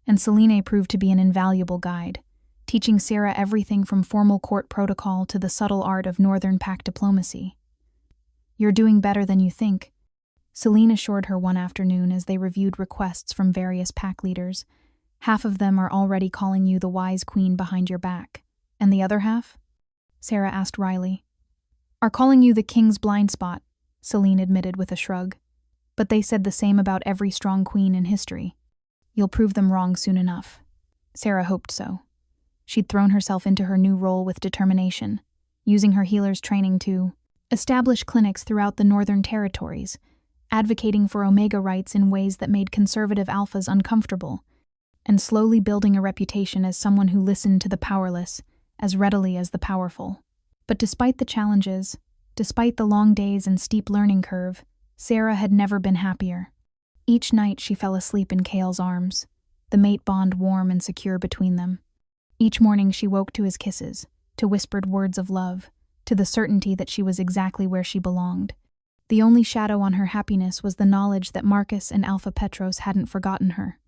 and Selene proved to be an invaluable guide, teaching Sera everything from formal court protocol to the subtle art of Northern pact diplomacy. "You're doing better than you think," Selene assured her one afternoon as they reviewed requests from various pack leaders. "Half of them are already calling you the wise queen behind your back. And the other half?" Sera asked wryly. "Are calling you the king's blind spot," Selene admitted with a shrug. "But they said the same about every strong queen in history. You'll prove them wrong soon enough." Sera hoped so. She'd thrown herself into her new role with determination, using her healer's training to establish clinics throughout the Northern Territories, advocating for Omega rights in ways that made conservative alphas uncomfortable, and slowly building a reputation as someone who listened to the powerless as readily as the powerful. But despite the challenges, despite the long days and steep learning curve, Sera had never been happier. Each night she fell asleep in Kale's arms, the mate bond warm and secure between them. Each morning she woke to his kisses, to whispered words of love, to the certainty that she was exactly where she belonged. The only shadow on her happiness was the knowledge that Marcus and Alpha Petros hadn't forgotten her.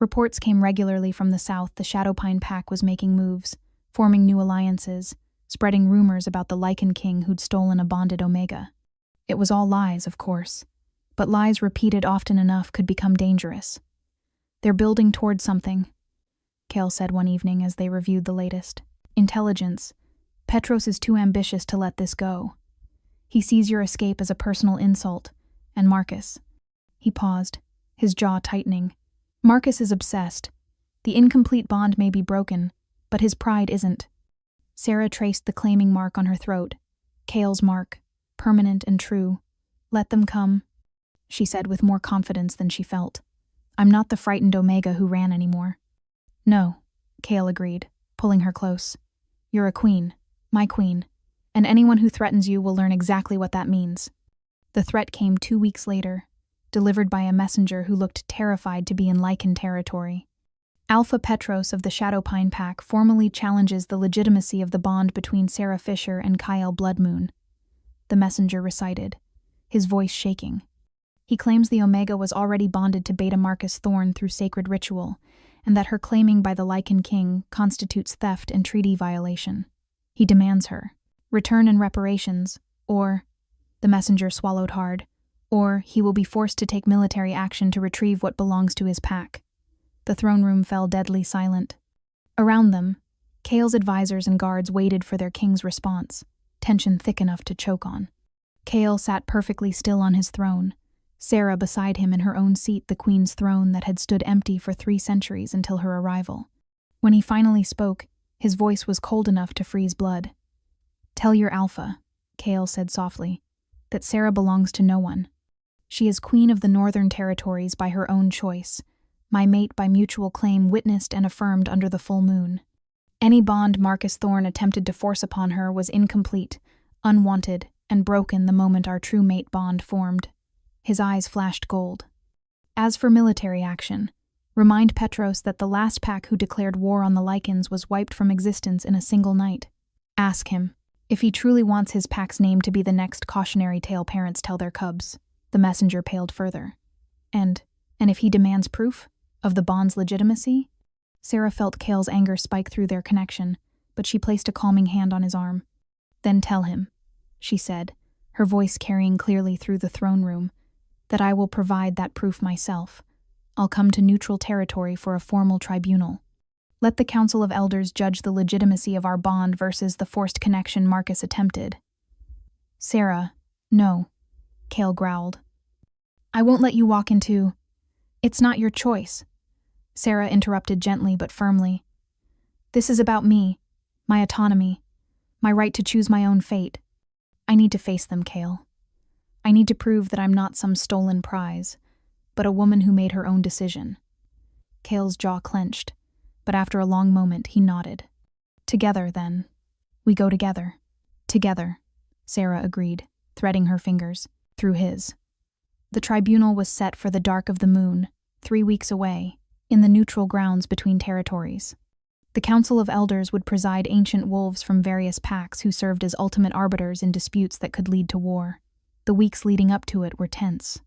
Reports came regularly from the south the Shadowpine Pack was making moves, forming new alliances, spreading rumors about the Lycan king who'd stolen a bonded Omega. It was all lies, of course, but lies repeated often enough could become dangerous. "They're building toward something," Kale said one evening as they reviewed the latest. "Intelligence. Petros is too ambitious to let this go. He sees your escape as a personal insult, and Marcus." He paused, his jaw tightening. "Marcus is obsessed. The incomplete bond may be broken, but his pride isn't." Sera traced the claiming mark on her throat, Kale's mark, permanent and true. "Let them come," she said with more confidence than she felt. "I'm not the frightened Omega who ran anymore." "No," Kale agreed, pulling her close. "You're a queen, my queen, and anyone who threatens you will learn exactly what that means." The threat came 2 weeks later, delivered by a messenger who looked terrified to be in Lycan territory. Alpha Petros of the Shadowpine Pack formally challenges the legitimacy of the bond between Sera Fisher and Kyle Bloodmoon. The messenger recited, his voice shaking. He claims the Omega was already bonded to Beta Marcus Thorn through sacred ritual, and that her claiming by the Lycan king constitutes theft and treaty violation. He demands her return and reparations, or, the messenger swallowed hard, or he will be forced to take military action to retrieve what belongs to his pack. The throne room fell deadly silent. Around them, Kale's advisors and guards waited for their king's response, tension thick enough to choke on. Kale sat perfectly still on his throne, Sera beside him in her own seat, the queen's throne that had stood empty for 3 centuries until her arrival. When he finally spoke, his voice was cold enough to freeze blood. "Tell your Alpha," Kale said softly, "that Sera belongs to no one. She is queen of the Northern Territories by her own choice, my mate by mutual claim witnessed and affirmed under the full moon. Any bond Marcus Thorne attempted to force upon her was incomplete, unwanted, and broken the moment our true mate bond formed. His eyes flashed gold. As for military action, remind Petros that the last pack who declared war on the Lycans was wiped from existence in a single night. Ask him if he truly wants his pack's name to be the next cautionary tale parents tell their cubs. The messenger paled further. And if he demands proof of the bond's legitimacy? Sera felt Cale's anger spike through their connection, but she placed a calming hand on his arm. Then tell him, she said, her voice carrying clearly through the throne room, that I will provide that proof myself. I'll come to neutral territory for a formal tribunal. Let the Council of Elders judge the legitimacy of our bond versus the forced connection Marcus attempted. Sera, no, Cale growled. I won't let you walk into... It's not your choice. Sera interrupted gently but firmly. This is about me, my autonomy, my right to choose my own fate. I need to face them, Cale. I need to prove that I'm not some stolen prize, but a woman who made her own decision. Cale's jaw clenched, but after a long moment he nodded. Together, then. We go together. Together, Sera agreed, threading her fingers through his. The tribunal was set for the dark of the moon, 3 weeks away, in the neutral grounds between territories. The Council of Elders would preside ancient wolves from various packs who served as ultimate arbiters in disputes that could lead to war. The weeks leading up to it were tense.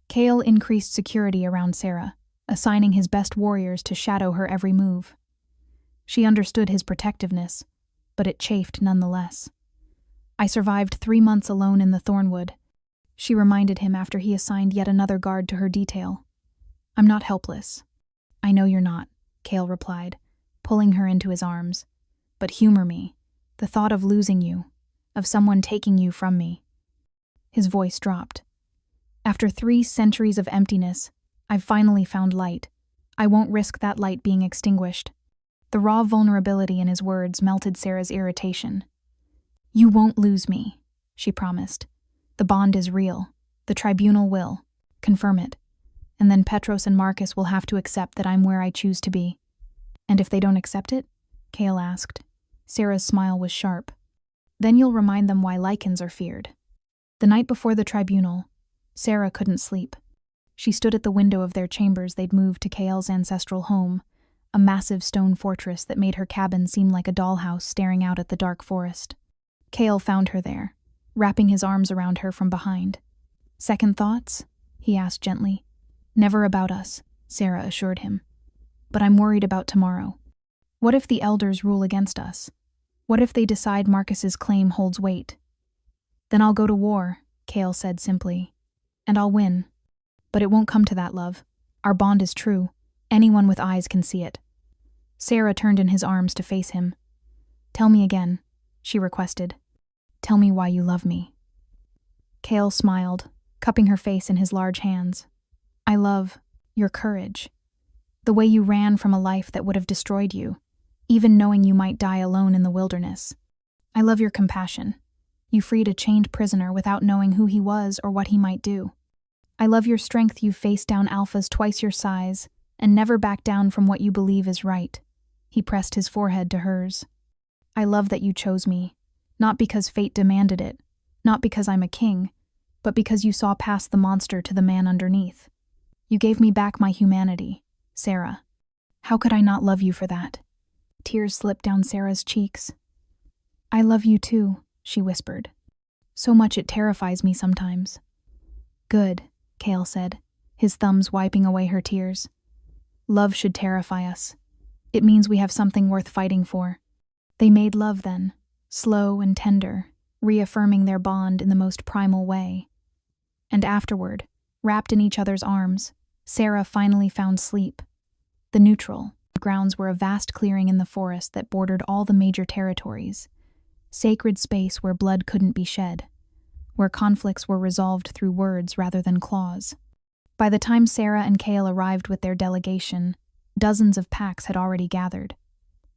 Cale increased security around Sera, assigning his best warriors to shadow her every move. She understood his protectiveness, but it chafed nonetheless. I survived 3 months alone in the Thornwood, she reminded him after he assigned yet another guard to her detail. I'm not helpless. I know you're not, Cale replied, pulling her into his arms. But humor me. The thought of losing you, of someone taking you from me. His voice dropped. After 3 centuries of emptiness, I've finally found light. I won't risk that light being extinguished. The raw vulnerability in his words melted Sera's irritation. You won't lose me, she promised. The bond is real. The tribunal will confirm it. And then Petros and Marcus will have to accept that I'm where I choose to be. And if they don't accept it? Cale asked. Sera's smile was sharp. Then you'll remind them why Lycans are feared. The night before the tribunal, Sera couldn't sleep. She stood at the window of their chambers they'd moved to Cale's ancestral home, a massive stone fortress that made her cabin seem like a dollhouse staring out at the dark forest. Cale found her there, wrapping his arms around her from behind. Second thoughts? He asked gently. Never about us, Sera assured him. But I'm worried about tomorrow. What if the elders rule against us? What if they decide Marcus's claim holds weight? Then I'll go to war, Cale said simply. And I'll win. But it won't come to that, love. Our bond is true. Anyone with eyes can see it. Sera turned in his arms to face him. Tell me again, she requested. Tell me why you love me. Cale smiled, cupping her face in his large hands. I love your courage. The way you ran from a life that would have destroyed you, even knowing you might die alone in the wilderness. I love your compassion. You freed a chained prisoner without knowing who he was or what he might do. I love your strength. You faced down alphas twice your size and never backed down from what you believe is right. He pressed his forehead to hers. I love that you chose me, not because fate demanded it, not because I'm a king, but because you saw past the monster to the man underneath. You gave me back my humanity, Sera. How could I not love you for that? Tears slipped down Sera's cheeks. I love you too, she whispered. So much it terrifies me sometimes. Good, Cale said, his thumbs wiping away her tears. Love should terrify us. It means we have something worth fighting for. They made love then, slow and tender, reaffirming their bond in the most primal way. And afterward, wrapped in each other's arms, Sera finally found sleep. The neutral grounds were a vast clearing in the forest that bordered all the major territories, sacred space where blood couldn't be shed, where conflicts were resolved through words rather than claws. By the time Sera and Cale arrived with their delegation, dozens of packs had already gathered.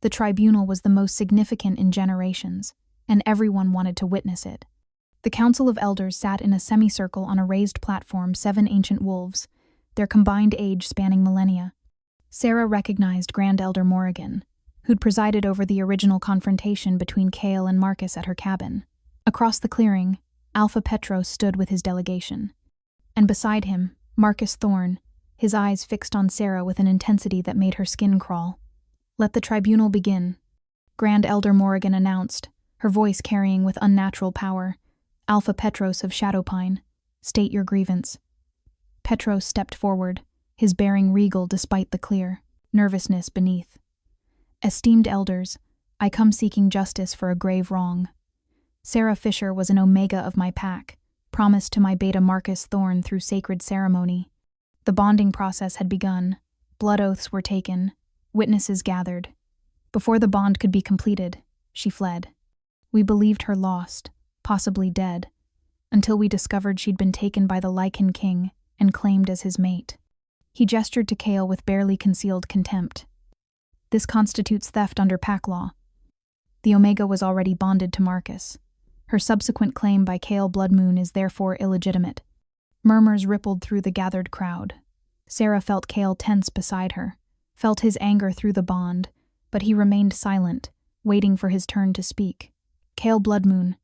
The tribunal was the most significant in generations, and everyone wanted to witness it. The Council of Elders sat in a semicircle on a raised platform, 7 ancient wolves, their combined age spanning millennia. Sera recognized Grand Elder Morrigan, who'd presided over the original confrontation between Kale and Marcus at her cabin. Across the clearing, Alpha Petros stood with his delegation. And beside him, Marcus Thorn, his eyes fixed on Sera with an intensity that made her skin crawl. "Let the tribunal begin," Grand Elder Morrigan announced, her voice carrying with unnatural power. "Alpha Petros of Shadowpine, state your grievance." Petros stepped forward, his bearing regal despite the clear nervousness beneath. "Esteemed elders, I come seeking justice for a grave wrong. Sera Fisher was an omega of my pack, promised to my beta Marcus Thorn through sacred ceremony. The bonding process had begun, blood oaths were taken, witnesses gathered. Before the bond could be completed, she fled. We believed her lost, possibly dead, until we discovered she'd been taken by the Lycan king and claimed as his mate." He gestured to Kale with barely concealed contempt. "This constitutes theft under pack law. The Omega was already bonded to Marcus. Her subsequent claim by Kale Bloodmoon is therefore illegitimate." Murmurs rippled through the gathered crowd. Sera felt Kale tense beside her, felt his anger through the bond, but he remained silent, waiting for his turn to speak. "Kale Bloodmoon,"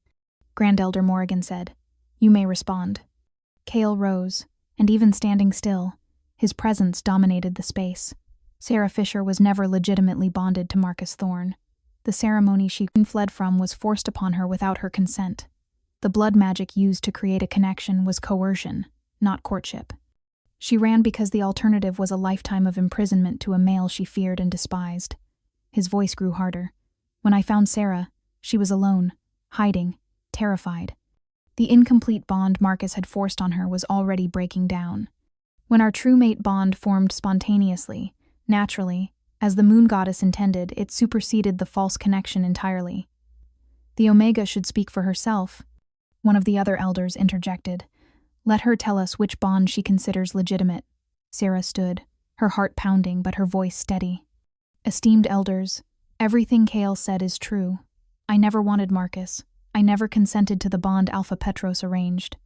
Grand Elder Morrigan said. "You may respond." Kale rose, and even standing still, his presence dominated the space. Sera Fisher was never legitimately bonded to Marcus Thorn. The ceremony she fled from was forced upon her without her consent. The blood magic used to create a connection was coercion, not courtship. She ran because the alternative was a lifetime of imprisonment to a male she feared and despised. His voice grew harder. "When I found Sera, she was alone, hiding, terrified. The incomplete bond Marcus had forced on her was already breaking down. When our true mate bond formed spontaneously, naturally, as the moon goddess intended, it superseded the false connection entirely. The Omega should speak for herself," one of the other elders interjected. "Let her tell us which bond she considers legitimate." Sera stood, her heart pounding but her voice steady. "Esteemed elders, everything Kale said is true. I never wanted Marcus. I never consented to the bond Alpha Petros arranged.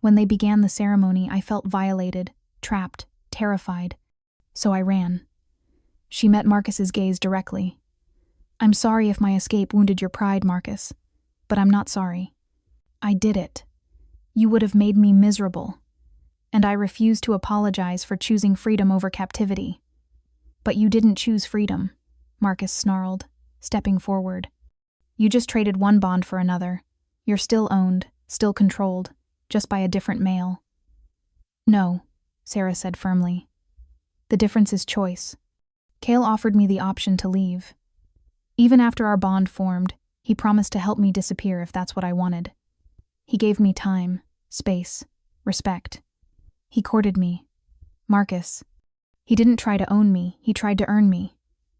When they began the ceremony, I felt violated, trapped, terrified. So I ran." She met Marcus's gaze directly. "I'm sorry if my escape wounded your pride, Marcus, but I'm not sorry. I did it. You would have made me miserable, and I refuse to apologize for choosing freedom over captivity." "But you didn't choose freedom," Marcus snarled, stepping forward. "You just traded one bond for another. You're still owned, still controlled, just by a different male." "No," Sera said firmly. "The difference is choice. Kale offered me the option to leave. Even after our bond formed, he promised to help me disappear if that's what I wanted. He gave me time, space, respect. He courted me. Marcus. He didn't try to own me, he tried to earn me.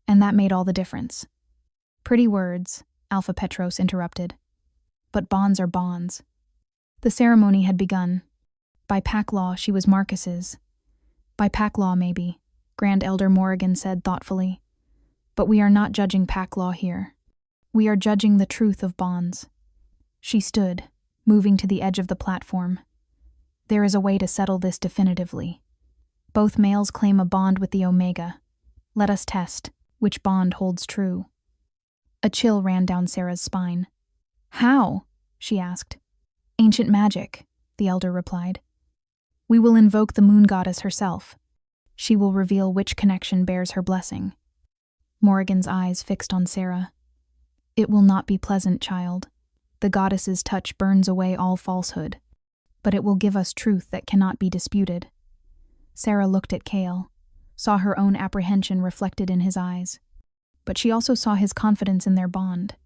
And that made all the difference." "Pretty words," Alpha Petros interrupted. "But bonds are bonds." The ceremony had begun. By pack law, she was Marcus's. "By pack law, maybe," Grand Elder Morrigan said thoughtfully. "But we are not judging pack law here. We are judging the truth of bonds." She stood, moving to the edge of the platform. "There is a way to settle this definitively. Both males claim a bond with the Omega. Let us test which bond holds true." A chill ran down Sera's spine. "How?" she asked. "Ancient magic," the elder replied. "We will invoke the moon goddess herself. She will reveal which connection bears her blessing." Morrigan's eyes fixed on Sera. "It will not be pleasant, child. The goddess's touch burns away all falsehood, but it will give us truth that cannot be disputed." Sera looked at Kale, saw her own apprehension reflected in his eyes. But she also saw his confidence in their bond,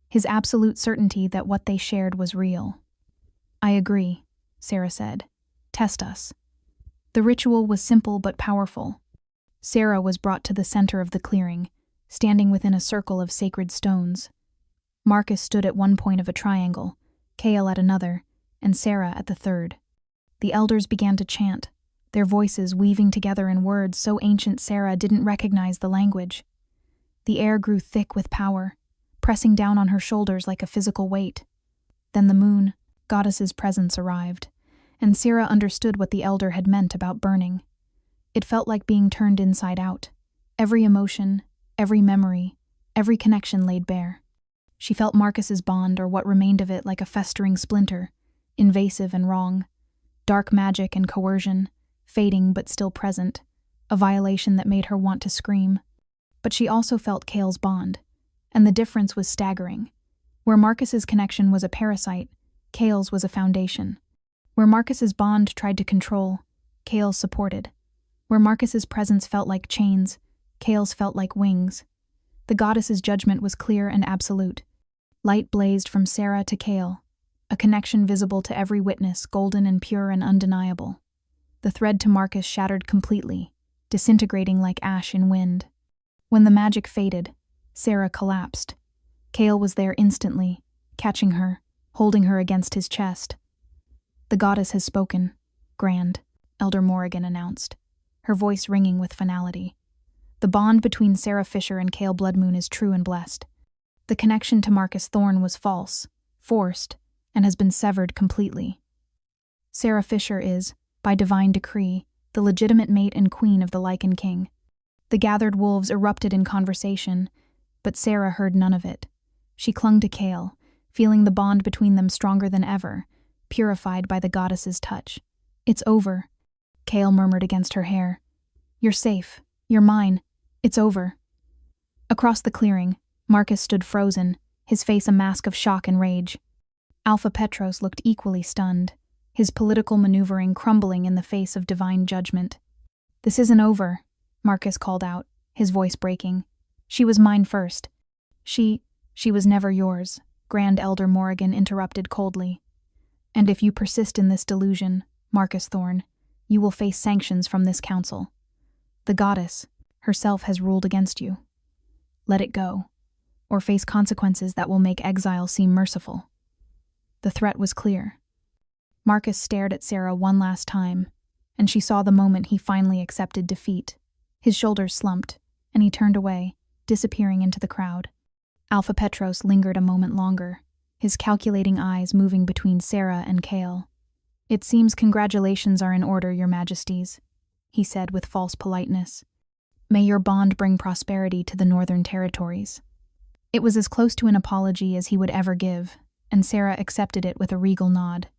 his absolute certainty that what they shared was real. "I agree," Sera said. "Test us." The ritual was simple but powerful. Sera was brought to the center of the clearing, standing within a circle of sacred stones. Marcus stood at one point of a triangle, Kale at another, and Sera at the third. The elders began to chant, their voices weaving together in words so ancient Sera didn't recognize the language. The air grew thick with power, pressing down on her shoulders like a physical weight. Then the moon, goddess's presence, arrived, and Sera understood what the elder had meant about burning. It felt like being turned inside out, Every emotion, every memory, every connection laid bare. She felt Marcus's bond, or what remained of it, like a festering splinter, invasive and wrong. Dark magic and coercion, fading but still present, a violation that made her want to scream. But she also felt Cale's bond, and the difference was staggering. Where Marcus's connection was a parasite, Cale's was a foundation. Where Marcus's bond tried to control, Cale's supported. Where Marcus's presence felt like chains, Cale's felt like wings. The goddess's judgment was clear and absolute. Light blazed from Sera to Cale, a connection visible to every witness, golden and pure and undeniable. The thread to Marcus shattered completely, disintegrating like ash in wind. When the magic faded, Sera collapsed. Cale was there instantly, catching her, holding her against his chest. "The goddess has spoken, Grand," Elder Morrigan announced, her voice ringing with finality. "The bond between Sera Fisher and Cale Bloodmoon is true and blessed. The connection to Marcus Thorne was false, forced, and has been severed completely. Sera Fisher is, by divine decree, the legitimate mate and queen of the Lycan King." The gathered wolves erupted in conversation, but Sera heard none of it. She clung to Cale, feeling the bond between them stronger than ever, purified by the goddess's touch. "It's over," Cale murmured against her hair. "You're safe. You're mine. It's over." Across the clearing, Marcus stood frozen, his face a mask of shock and rage. Alpha Petros looked equally stunned, his political maneuvering crumbling in the face of divine judgment. "This isn't over," Marcus called out, his voice breaking. "She was mine first." She was never yours," Grand Elder Morrigan interrupted coldly. "And if you persist in this delusion, Marcus Thorne, you will face sanctions from this council. The goddess herself has ruled against you. Let it go, or face consequences that will make exile seem merciful." The threat was clear. Marcus stared at Sera one last time, and she saw the moment he finally accepted defeat. His shoulders slumped, and he turned away, disappearing into the crowd. Alpha Petros lingered a moment longer, his calculating eyes moving between Sera and Cale. "It seems congratulations are in order, your majesties," he said with false politeness. "May your bond bring prosperity to the Northern Territories." It was as close to an apology as he would ever give, and Sera accepted it with a regal nod.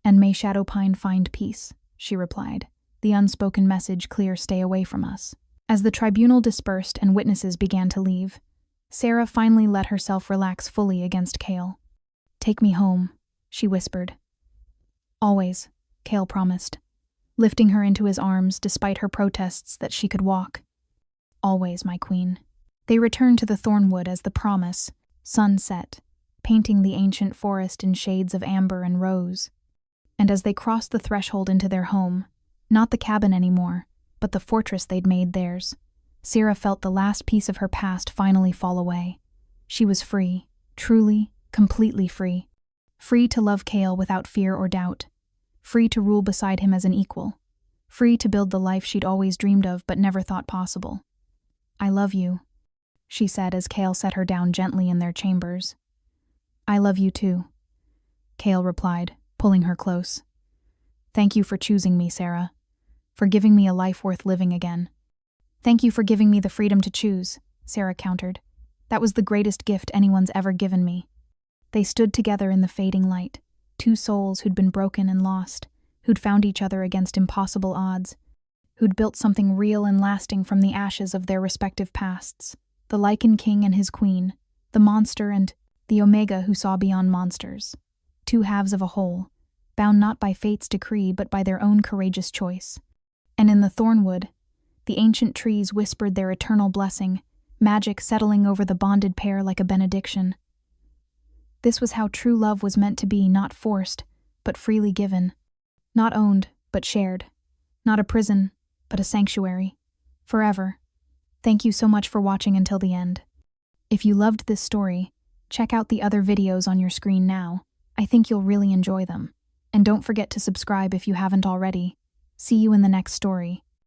"And may Shadowpine find peace," she replied, the unspoken message clear: "Stay away from us." As the tribunal dispersed and witnesses began to leave, Sera finally let herself relax fully against Cale. "Take me home," she whispered. "Always," Cale promised, lifting her into his arms despite her protests that she could walk. "Always, my queen." They returned to the Thornwood as the promise, sun set, painting the ancient forest in shades of amber and rose. And as they crossed the threshold into their home, not the cabin anymore, but the fortress they'd made theirs, Sera felt the last piece of her past finally fall away. She was free, truly, completely free. Free to love Cale without fear or doubt. Free to rule beside him as an equal. Free to build the life she'd always dreamed of but never thought possible. "I love you," she said as Cale set her down gently in their chambers. "I love you too," Cale replied, pulling her close. "Thank you for choosing me, Sera. For giving me a life worth living again." "Thank you for giving me the freedom to choose," Sera countered. "That was the greatest gift anyone's ever given me." They stood together in the fading light, two souls who'd been broken and lost, who'd found each other against impossible odds, who'd built something real and lasting from the ashes of their respective pasts. The Lycan King and his queen, the monster and the Omega who saw beyond monsters. Two halves of a whole, bound not by fate's decree but by their own courageous choice. And in the Thornwood, the ancient trees whispered their eternal blessing, magic settling over the bonded pair like a benediction. This was how true love was meant to be, not forced, but freely given. Not owned, but shared. Not a prison, but a sanctuary. Forever. Thank you so much for watching until the end. If you loved this story, check out the other videos on your screen now. I think you'll really enjoy them. And don't forget to subscribe if you haven't already. See you in the next story.